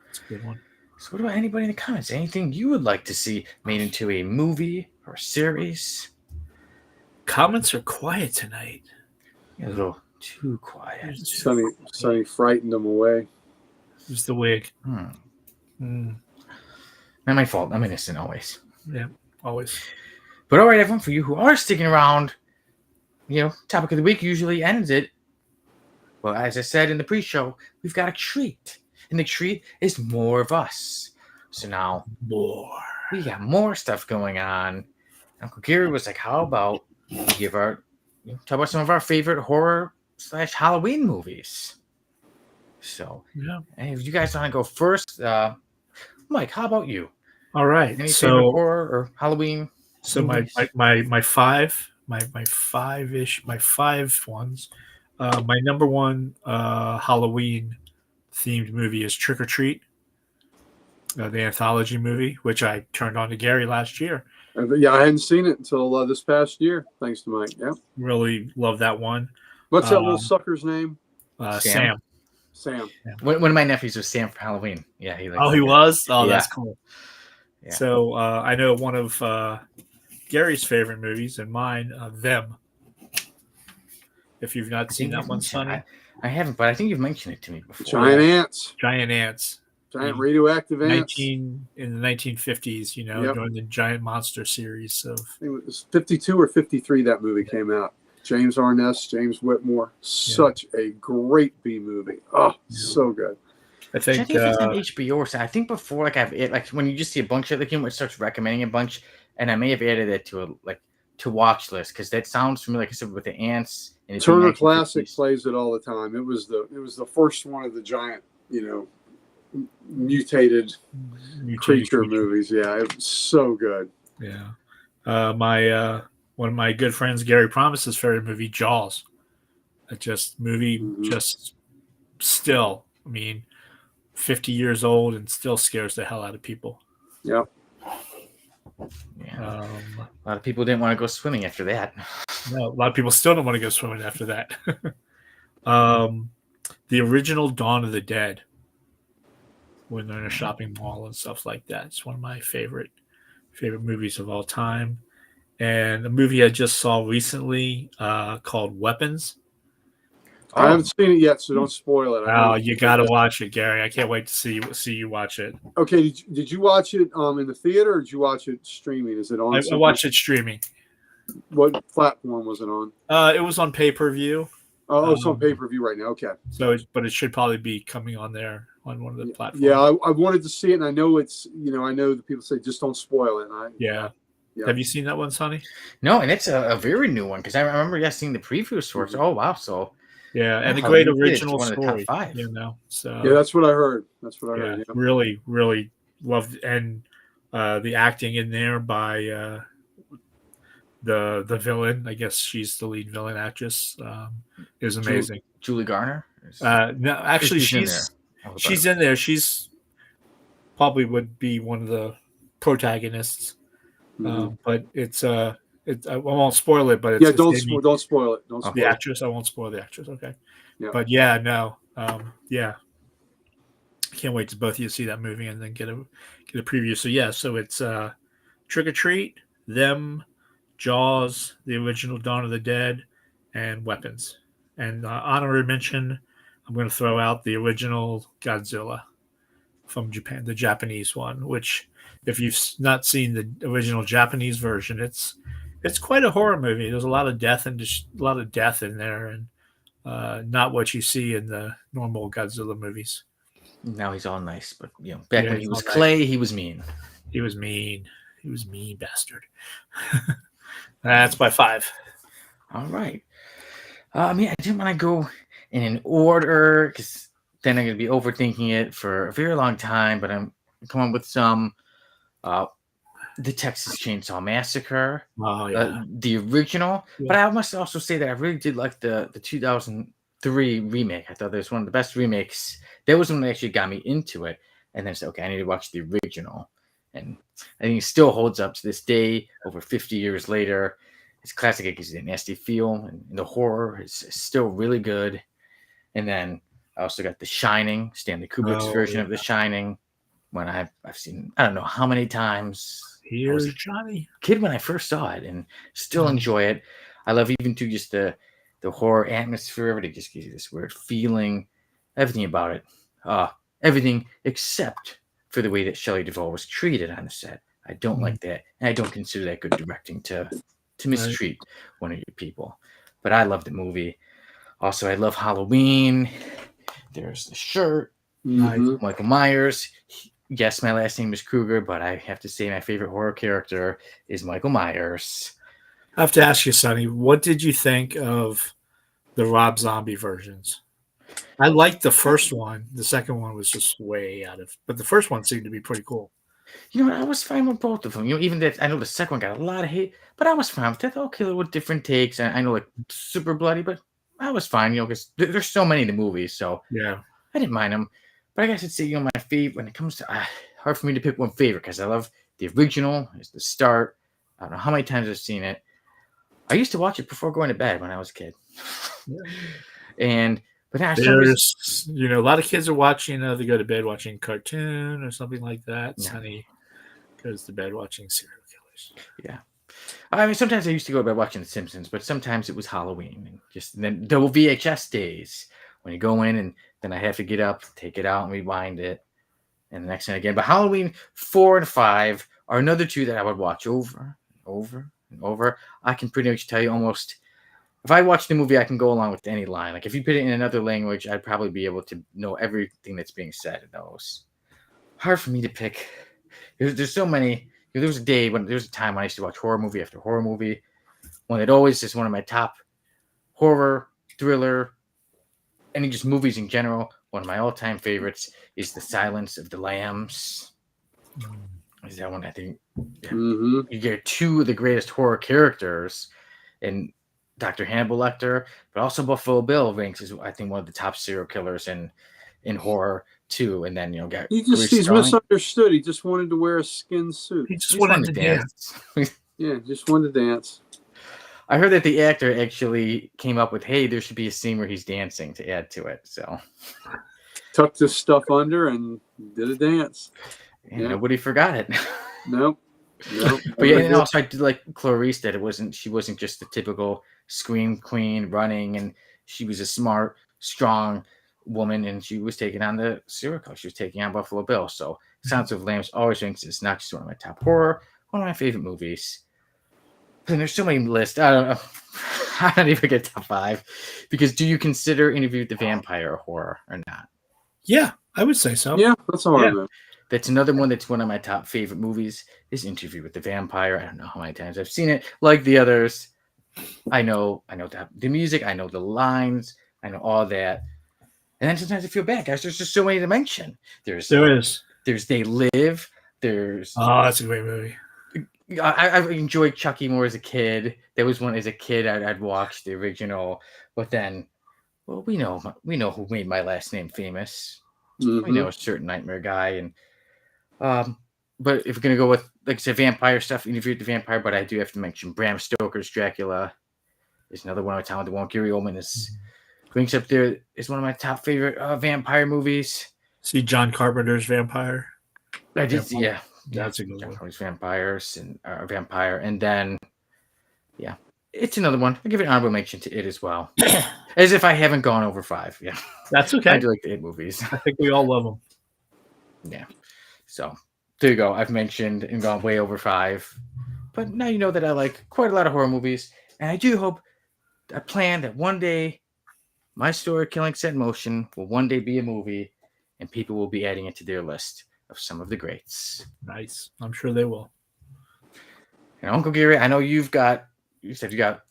B: it's a good one.
A: So what about anybody in the comments? Anything you would like to see made into a movie or a series?
B: Comments are quiet tonight.
A: A little too quiet.
C: Sonny frightened them away.
B: It's the wig.
A: Not my fault. I'm innocent always.
B: Yeah, always.
A: But all right, everyone, for you who are sticking around, topic of the week usually ends it. Well, as I said in the pre-show, we've got a treat. And the treat is more of us. So now, we got more stuff going on. Uncle Gary was like, how about we talk about some of our favorite horror / Halloween movies. So, if you guys want to go first, Mike, how about you?
B: All right.
A: Any favorite horror or Halloween?
B: So
A: movies?
B: my five ones. My number one Halloween themed movie is Trick or Treat, the anthology movie, which I turned on to Gary last year.
C: Yeah, I hadn't seen it until this past year, thanks to Mike. Yeah,
B: really love that one.
C: What's that little sucker's name?
B: Sam.
C: Sam.
A: Yeah. One of my nephews was Sam for Halloween. Yeah, he
B: was. Oh,
A: yeah.
B: That's cool. Yeah. So I know one of Gary's favorite movies and mine, Them. If you've not seen that one, Sonny.
A: I haven't, but I think you've mentioned it to me before.
C: Giant ants. Giant radioactive ants.
B: In the 1950s, during the Giant Monster series. I
C: think it was 52 or 53 that movie came out. James Arness, James Whitmore. Such a great B movie. Oh, so good.
B: I think
A: it's on HBO or something. I think before, when you just see a bunch of it starts recommending a bunch, and I may have added it to to watch list because that sounds familiar. Like I said, with the ants and it being
C: Turner Classic
A: 1950s.
C: plays it all the time. It was the first one of the giant, mutated creature movies. Yeah, it was so good.
B: Yeah. My one of my good friends, Gary Promise's favorite movie, Jaws. Just still, I mean, 50 years old and still scares the hell out of people.
C: Yep.
A: Yeah. A lot of people didn't want to go swimming after that.
B: No, a lot of people still don't want to go swimming after that. The original Dawn of the Dead, when they're in a shopping mall and stuff like that. It's one of my favorite movies of all time. And a movie I just saw recently called Weapons.
C: I haven't seen it yet, so don't spoil it.
B: Oh, you got to watch it, Gary. I can't wait to see you watch it.
C: Okay, did you watch it in the theater, or did you watch it streaming? Is it on?
B: I watched it streaming.
C: What platform was it on?
B: It was on pay-per-view.
C: Oh, it's on pay-per-view right now. Okay.
B: So, but it should probably be coming on there on one of the platforms.
C: Yeah, I wanted to see it, and I know it's I know the people say just don't spoil it.
B: Yeah. Have you seen that one, Sonny?
A: No, and it's a very new one because I remember seeing the previews for it. Oh wow, so
B: yeah, and a great original
A: one
B: story.
A: Of the top 5.
B: So
C: yeah, that's what I heard. Yeah.
B: Really, really loved, and the acting in there by the villain. I guess she's the lead villain actress. Is amazing.
A: Julie Garner.
B: No, actually, she's in there. She's probably would be one of the protagonists. But it's I won't spoil it. But it's
C: don't spoil it. Don't spoil
B: the actress. I won't spoil the actress. Okay.
C: Yeah.
B: But yeah, no. Yeah. Can't wait to both of you see that movie and then get a preview. So yeah, so it's Trick or Treat, Them, Jaws, the original Dawn of the Dead, and Weapons. And honorary mention, I'm going to throw out the original Godzilla from Japan, the Japanese one, which if you've not seen the original Japanese version, it's quite a horror movie. There's a lot of death and just a lot of death in there, and not what you see in the normal Godzilla movies.
A: Now he's all nice, but back when he was clay, nice. He was mean.
B: He was mean. He was mean bastard. That's by 5.
A: All right. I didn't want to go in an order because then I'm going to be overthinking it for a very long time. But I'm coming with some. The Texas Chainsaw Massacre.
B: Oh yeah.
A: The original. Yeah. But I must also say that I really did like the 2003 remake. I thought it was one of the best remakes. That was one that actually got me into it. And then I said, okay, I need to watch the original. And I think it still holds up to this day, over 50 years later. It's classic. It gives you that nasty feel. And the horror is still really good. And then I also got The Shining, Stanley Kubrick's version of The Shining. When I've seen, I don't know how many times.
B: Here's Johnny.
A: Kid when I first saw it and still enjoy it. I love even to just the horror atmosphere of it. It just gives you this weird feeling. Everything about it. Everything except for the way that Shelley Duvall was treated on the set. I don't like that. And I don't consider that good directing to mistreat one of your people. But I love the movie. Also, I love Halloween. There's the shirt. Michael Myers. Yes, my last name is Kruger, but I have to say my favorite horror character is Michael Myers.
B: I have to ask you, Sonny, what did you think of the Rob Zombie versions? I liked the first one. The second one was just way out of, but the first one seemed to be pretty cool.
A: I was fine with both of them. Even that I know the second one got a lot of hate, but I was fine with that. Okay, with different takes. I know like super bloody, but I was fine. Because there's so many in the movies, so
B: yeah,
A: I didn't mind them. But I guess I'd say, my favorite when it comes to hard for me to pick one favorite because I love the original. It's the start. I don't know how many times I've seen it. I used to watch it before going to bed when I was a kid. But now
B: there's a lot of kids are watching. They go to bed watching cartoon or something like that. No. Sonny goes to bed watching serial killers.
A: Yeah. Sometimes I used to go to bed watching The Simpsons, but sometimes it was Halloween and then double VHS days when you go in and then I have to get up, take it out, and rewind it, and the next thing again. But Halloween 4 and 5 are another two that I would watch over and over and over. I can pretty much tell you almost, if I watch the movie, I can go along with any line. Like if you put it in another language, I'd probably be able to know everything that's being said in those. Hard for me to pick. There's so many. There was a time when I used to watch horror movie after horror movie. one that always is one of my top horror, thriller, any just movies in general. One of my all-time favorites is The Silence of the Lambs. Is that one? I think
C: Mm-hmm.
A: you get two of the greatest horror characters in Dr. Hannibal Lecter, but also Buffalo Bill ranks as I think one of the top serial killers in horror too. And then got
C: He's misunderstood. He just wanted to wear a skin suit.
B: He just wanted to dance.
C: Yeah, just wanted to dance.
A: I heard that the actor actually came up with, hey, there should be a scene where he's dancing to add to it. So
C: tucked his stuff under and did a dance.
A: And nobody forgot it.
C: Nope.
A: But yeah, and also I did like Clarice that she wasn't just the typical scream queen running, and she was a smart, strong woman, and she was taking on the serial killer. She was taking on Buffalo Bill. So Silence of the Lambs always ranks as not just one of my top horror, one of my favorite movies. And there's so many lists. I don't know. I don't even get top 5. Because do you consider Interview with the Vampire a horror or not?
B: Yeah, I would say so.
C: Yeah, that's a horror movie.
A: That's another one that's one of my top favorite movies is Interview with the Vampire. I don't know how many times I've seen it. Like the others, I know the music, I know the lines, I know all that. And then sometimes I feel bad, guys. There's just so many to mention. There is. There's They Live. There's.
B: Oh, that's a great movie.
A: I enjoyed Chucky more as a kid. There was one as a kid I'd watch the original, but then, well, we know who made My Last Name famous.
C: Mm-hmm.
A: We know a certain nightmare guy, and but if we're gonna go with like I said, vampire stuff, Interview with the Vampire, but I do have to mention Bram Stoker's Dracula. Is another one of my talented one. Gary Oldman ranks up there. Is one of my top favorite vampire movies.
B: See John Carpenter's Vampire.
A: I did, yeah.
B: That's a good one.
A: Vampires and Vampire, and then it's another one. I give it an honorable mention to it as well, as if I haven't gone over 5. Yeah,
B: that's okay.
A: I do like the It movies.
B: I think we all love them.
A: Yeah, so there you go. I've mentioned and gone way over 5, but now you know that I like quite a lot of horror movies, and I do hope. I plan that one day, my story, Killing Set in Motion, will one day be a movie, and people will be adding it to their list of some of the greats.
B: Nice. I'm sure they will.
A: And Uncle Gary, I know you said you got,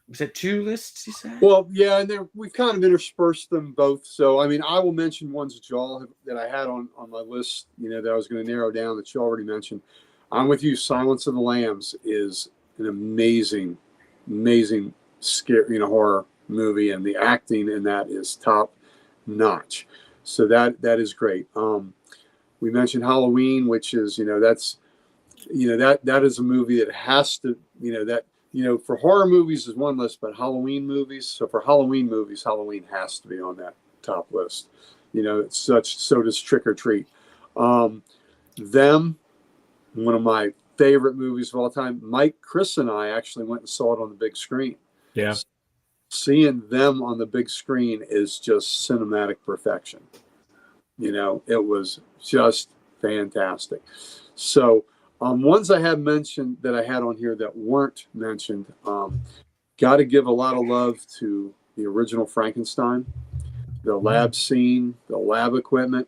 A: was it 2 lists, you said?
C: Well, yeah, and we've kind of interspersed them both. So, I mean, I will mention ones that I had on my list, that I was going to narrow down that you already mentioned. I'm with you. Silence of the Lambs is an amazing, amazing scary, horror movie, and the acting in that is top notch. So that is great. We mentioned Halloween, which is, that's, that is a movie that has to, for horror movies is one list, but Halloween movies. So for Halloween movies, Halloween has to be on that top list. So does Trick or Treat. Them, one of my favorite movies of all time. Mike, Chris, and I actually went and saw it on the big screen.
B: Yeah.
C: Seeing them on the big screen is just cinematic perfection. It was just fantastic. So, ones I have mentioned that I had on here that weren't mentioned, got to give a lot of love to the original Frankenstein, the lab scene, the lab equipment,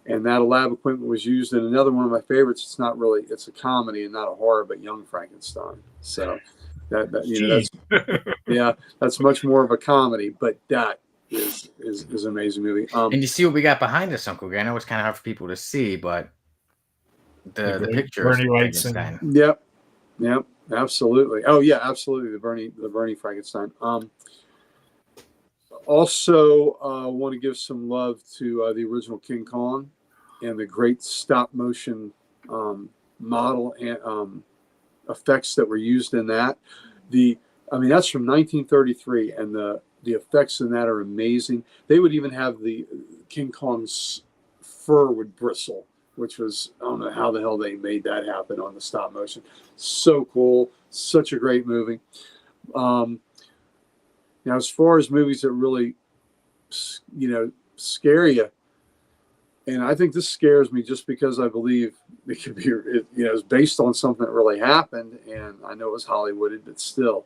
C: and that lab equipment was used in another one of my favorites. It's a comedy and not a horror, but Young Frankenstein. So that's much more of a comedy, but that is an amazing movie.
A: And you see what we got behind us, Uncle Gary. I know it's kind of hard for people to see, but the picture.
B: Bernie Wrightson.
C: Yep, absolutely. Oh yeah, absolutely. The Bernie Frankenstein. Also, want to give some love to the original King Kong and the great stop motion model and effects that were used in that. That's from 1933, and the effects in that are amazing. They would even have the King Kong's fur would bristle, which was, I don't know how the hell they made that happen on the stop motion. So cool. Such a great movie. Now, as far as movies that really, scare you, and I think this scares me just because I believe it could be, it's based on something that really happened, and I know it was Hollywooded, but still,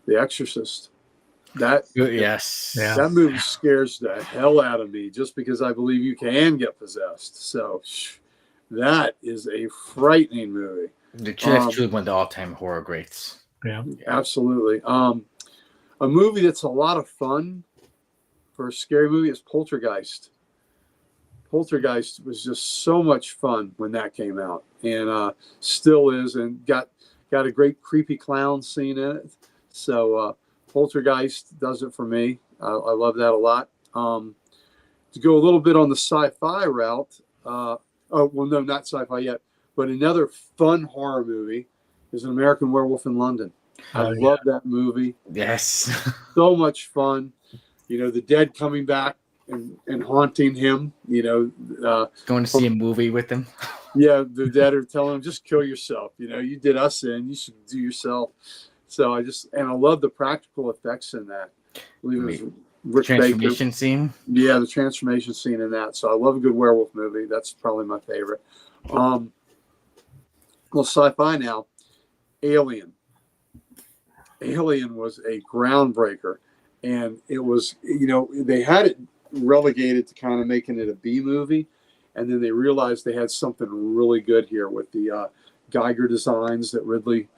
C: The Exorcist. That movie scares the hell out of me just because I believe you can get possessed. So that is a frightening movie.
A: That's truly one of the all-time horror greats.
B: Yeah.
C: Absolutely. A movie that's a lot of fun for a scary movie is Poltergeist. Poltergeist was just so much fun when that came out, and still is, and got a great creepy clown scene in it. So Poltergeist does it for me. I love that a lot. To go a little bit on the sci-fi route, oh well, no, not sci-fi yet, but another fun horror movie is An American Werewolf in London. I love that movie.
A: Yes.
C: So much fun. You know, the dead coming back and haunting him. You know,
A: Going to see a movie with them.
C: yeah, the dead are telling him, just kill yourself. You know, you did us in, you should do yourself. So I love the practical effects in that. I believe it was Rick
A: Transformation
C: Baker.
A: scene.
C: Yeah, the transformation scene in that. So I love a good werewolf movie. That's probably my favorite. Well, sci-fi now. Alien. Alien was a groundbreaker, and it was, you know, they had it relegated to kind of making it a B movie, and then they realized they had something really good here with the Geiger designs that Ridley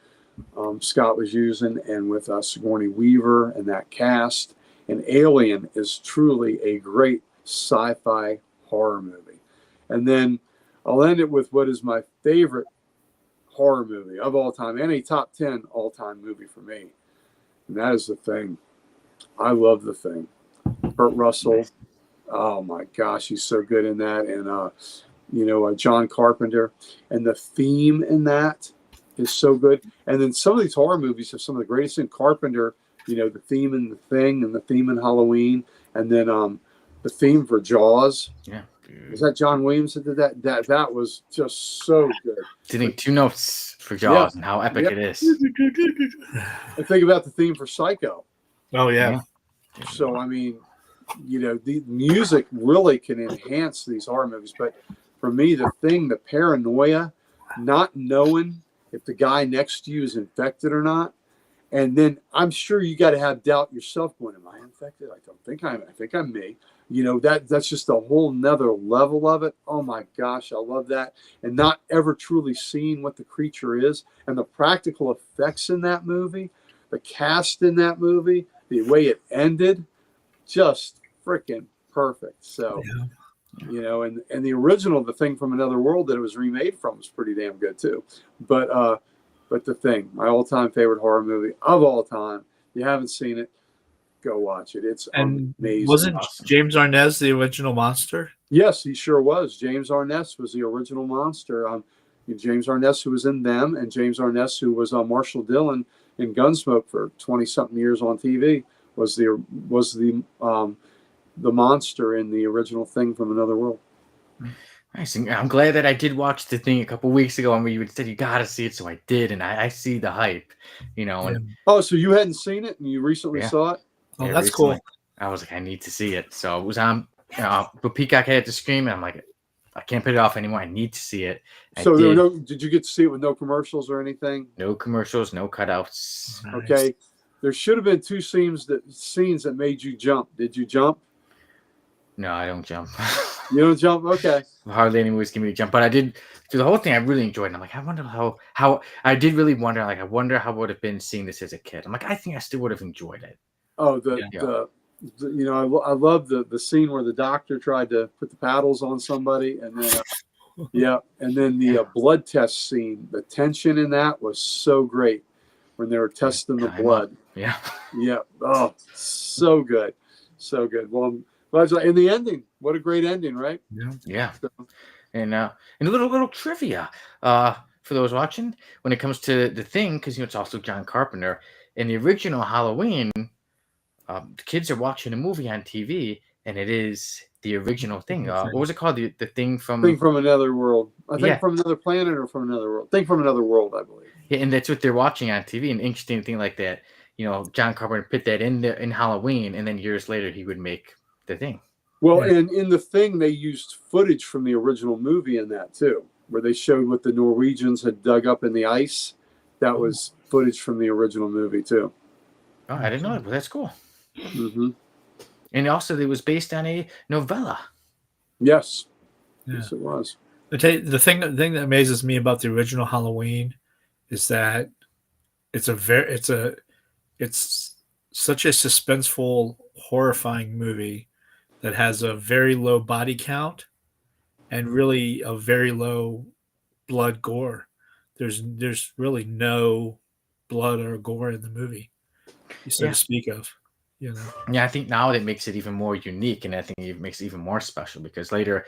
C: Scott was using, and with Sigourney Weaver and that cast. And Alien is truly a great sci-fi horror movie. And then I'll end it with what is my favorite horror movie of all time, and a top 10 all-time movie for me. And that is The Thing. I love The Thing. Kurt Russell. Oh my gosh, he's so good in that. And John Carpenter. And the theme in that is so good. And then some of these horror movies have some of the greatest in Carpenter. You know, the theme in The Thing and the theme in Halloween, and then the theme for Jaws.
A: Yeah.
C: Was that John Williams that did that? That was just so good.
A: Sitting 2 notes for Jaws and how epic it is.
C: I think about the theme for Psycho.
B: Oh yeah.
C: So I mean, you know, the music really can enhance these horror movies. But for me, The Thing, the paranoia, not knowing if the guy next to you is infected or not. And then I'm sure you got to have doubt yourself going, am I infected? I think I'm me. You know, that's just a whole nother level of it. Oh my gosh, I love that. And not ever truly seeing what the creature is, and the practical effects in that movie, the cast in that movie, the way it ended, just freaking perfect. So, you know, and the original, The Thing from Another World that it was remade from, was pretty damn good too. But The Thing, my all-time favorite horror movie of all time. If you haven't seen it, go watch it. It's amazing.
B: Wasn't James Arnaz the original monster?
C: Yes, he sure was. James Arness was the original monster. James Arness, who was in Them, and James Arness, who was Marshall Dillon in Gunsmoke for 20-something years on TV, was the monster in the original Thing from Another World.
A: Nice. And I'm glad that I did watch The Thing a couple weeks ago, and you said you got to see it, so I did, and I see the hype, you know. And
C: oh, so you hadn't seen it, and you recently saw it?
B: Oh, that's recently. Cool.
A: I was like, I need to see it. So it was on, but Peacock had to stream, and I'm like, I can't put it off anymore. I need to see it.
C: So did you get to see it with no commercials or anything?
A: No commercials, no cutouts.
C: Nice. Okay. There should have been 2 scenes that made you jump. Did you jump?
A: No, I don't jump.
C: You don't jump? Okay.
A: Hardly any movies give me a jump, but I did through the whole thing. I really enjoyed it. I'm like, I wonder how I did really wonder. Like, I wonder how it would have been seeing this as a kid. I'm like, I think I still would have enjoyed it.
C: Oh, you know, I love the scene where the doctor tried to put the paddles on somebody, and then and then the blood test scene. The tension in that was so great when they were testing the blood.
A: Yeah.
C: Oh, so good, so good. Well, in the ending, what a great ending, right?
A: Yeah. So, and a little trivia for those watching when it comes to The Thing, because it's also John Carpenter. In the original Halloween, the kids are watching a movie on TV, and it is the original Thing. What was it called? The Thing from
C: Another World. I think from another planet or from another world. Thing from Another World, I believe.
A: Yeah, and that's what they're watching on TV. An interesting thing like that. You know, John Carpenter put that in there in Halloween, and then years later he would make The Thing.
C: Well, and in The Thing, they used footage from the original movie in that too, where they showed what the Norwegians had dug up in the ice. That was footage from the original movie too.
A: Oh, I didn't know that, but that's cool.
C: Mm-hmm.
A: And also, it was based on a novella.
C: Yes, yes, it was.
B: The thing that amazes me about the original Halloween is that it's such a suspenseful, horrifying movie that has a very low body count and really a very low blood gore. There's really no blood or gore in the movie, so
A: Yeah.
B: to speak of. You know.
A: Yeah, I think now that makes it even more unique, and I think it makes it even more special because later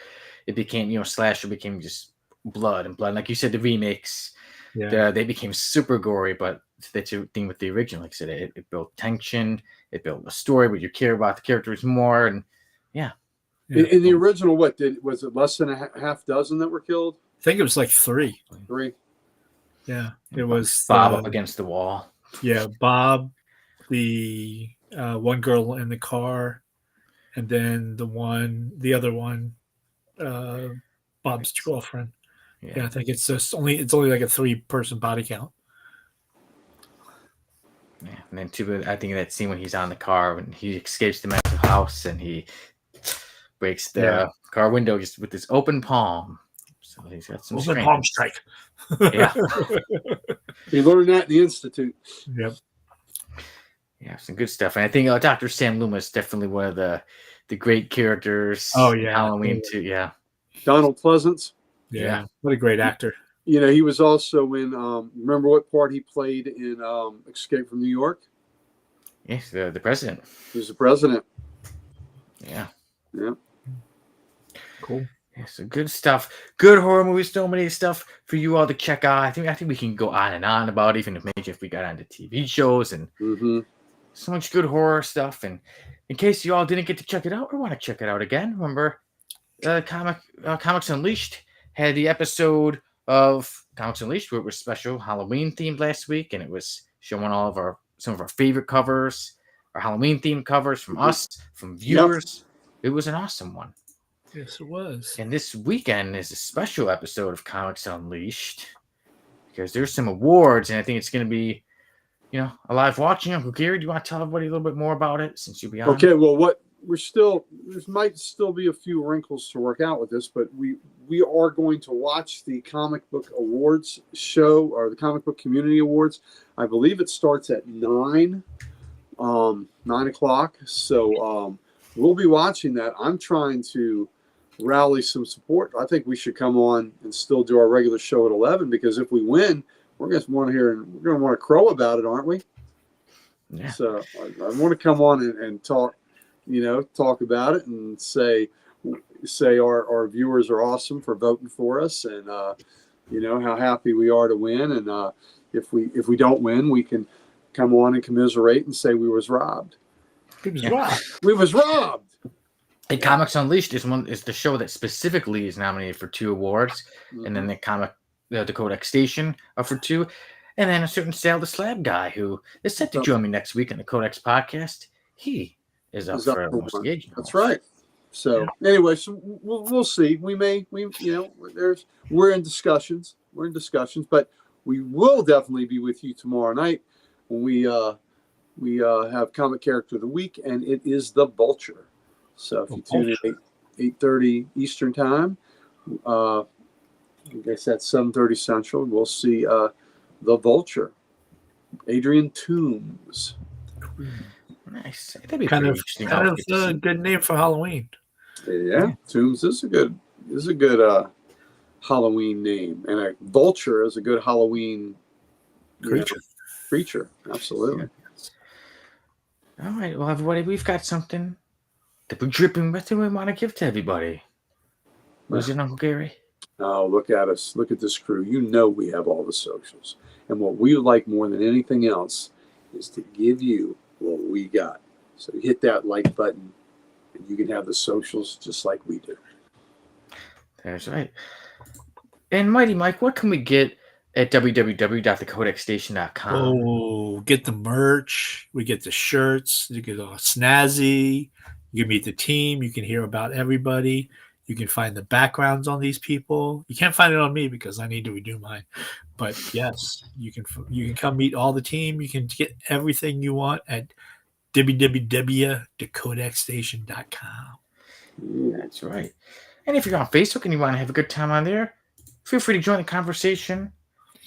A: it became, slasher became just blood and blood. Like you said, the remakes, they became super gory, but that's the thing with the original. Like I said, it built tension, it built a story where you care about the characters more, and yeah.
C: In the original, was it less than a half dozen that were killed?
B: I think it was like 3.
C: 3.
B: Yeah, it was
A: Bob up against the wall.
B: Yeah, Bob, the one girl in the car, and then the other one, Bob's girlfriend. Yeah, I think it's only like a 3-person body count.
A: Yeah, and then I think that scene when he's on the car when he escapes the massive house and he breaks the car window just with his open palm. So he's got some
B: open palm strike.
A: Yeah.
C: You learned that in the Institute.
B: Yep.
A: Yeah, some good stuff. And I think Dr. Sam Loomis is definitely one of the great characters.
B: Oh, yeah.
A: Halloween too. Yeah.
C: Donald Pleasance.
B: Yeah. What a great actor.
C: He was also in, remember what part he played in Escape from New York?
A: Yes, the president.
C: He was the president.
A: Yeah.
C: Yeah.
B: Cool.
A: Yeah, so good stuff. Good horror movies. So many stuff for you all to check out. I think we can go on and on about it, even if we got onto TV shows and so much good horror stuff. And in case you all didn't get to check it out or want to check it out again, remember Comics Unleashed had the episode of Comics Unleashed where it was special Halloween themed last week, and it was showing some of our favorite covers, our Halloween themed covers from us, from viewers. It was an awesome one.
B: Yes, it was.
A: And this weekend is a special episode of Comics Unleashed because there's some awards, and I think it's going to be, a live watching. Uncle Gary, do you want to tell everybody a little bit more about it since you'll be on?
C: Okay, well, there might still be a few wrinkles to work out with this, but we are going to watch the comic book awards show, or the comic book community awards. I believe it starts at 9 o'clock. So we'll be watching that. I'm trying to rally some support. I think we should come on and still do our regular show at 11, because if we win, we're going to want to crow about it, aren't we?
A: Yeah.
C: So I want to come on and talk, talk about it and say our viewers are awesome for voting for us, and how happy we are to win. And if we don't win, we can come on and commiserate and say we was robbed. We was robbed.
A: And Comics Unleashed is the show that specifically is nominated for 2 awards, and then the Codex Station for 2, and then a certain Sal the Slab guy who is set to join me next week on the Codex podcast. He is up for most engagement.
C: That's right. So anyway, so we'll see. We're in discussions. But we will definitely be with you tomorrow night when we have Comic Character of the Week, and it is the Vulture. So if you tune in at 8:30 Eastern Time, I guess that's 7:30 Central, we'll see the Vulture, Adrian Toomes.
A: Nice. That'd be
B: kind of a good name for Halloween.
C: Yeah, Toomes is a good Halloween name, and a vulture is a good Halloween creature. Absolutely.
A: All right, well, everybody, we've got something that we're dripping with and we want to give to everybody. What is it, Uncle Gary?
C: Oh, look at us. Look at this crew. We have all the socials. And what we like more than anything else is to give you what we got. So hit that like button, and you can have the socials just like we do.
A: That's right. And Mighty Mike, what can we get at www.thecodexstation.com?
B: Oh, get the merch. We get the shirts. You get all snazzy. You can meet the team. You can hear about everybody. You can find the backgrounds on these people. You can't find it on me because I need to redo mine. But yes, you can come meet all the team. You can get everything you want at www.thecodexstation.com.
A: That's right. And if you're on Facebook and you want to have a good time on there, feel free to join the conversation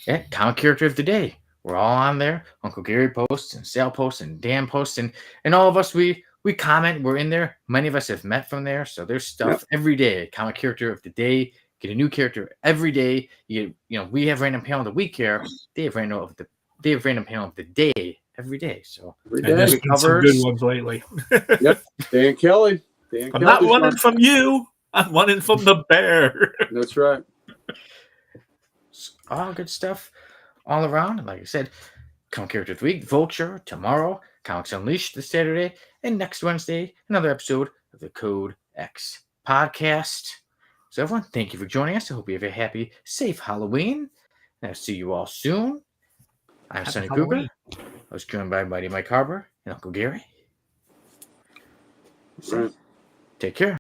A: at Comic Character of the Day, We're all on there. Uncle Gary posts and Sal posts and Dan posts and all of us we comment. We're in there. Many of us have met from there, so there's stuff every day. Comic character of the day. Get a new character every day. We have random panel of the week here. They have random panel of the day every day. So
C: Every
B: And there's
C: day.
B: been some good ones lately.
C: Yep. Dan Kelly.
B: I'm not running from you. I'm running from the bear.
C: That's right.
A: All good stuff all around. And like I said, Comic Character of the Week, Vulture, tomorrow, Comics Unleashed this Saturday, and next Wednesday, another episode of the Code X podcast. So everyone, thank you for joining us. I hope you have a happy, safe Halloween. And I'll see you all soon. I'm Sonny Kruger. I was joined by Mighty Mike Harbor and Uncle Gary. So,
C: Right.
A: take care.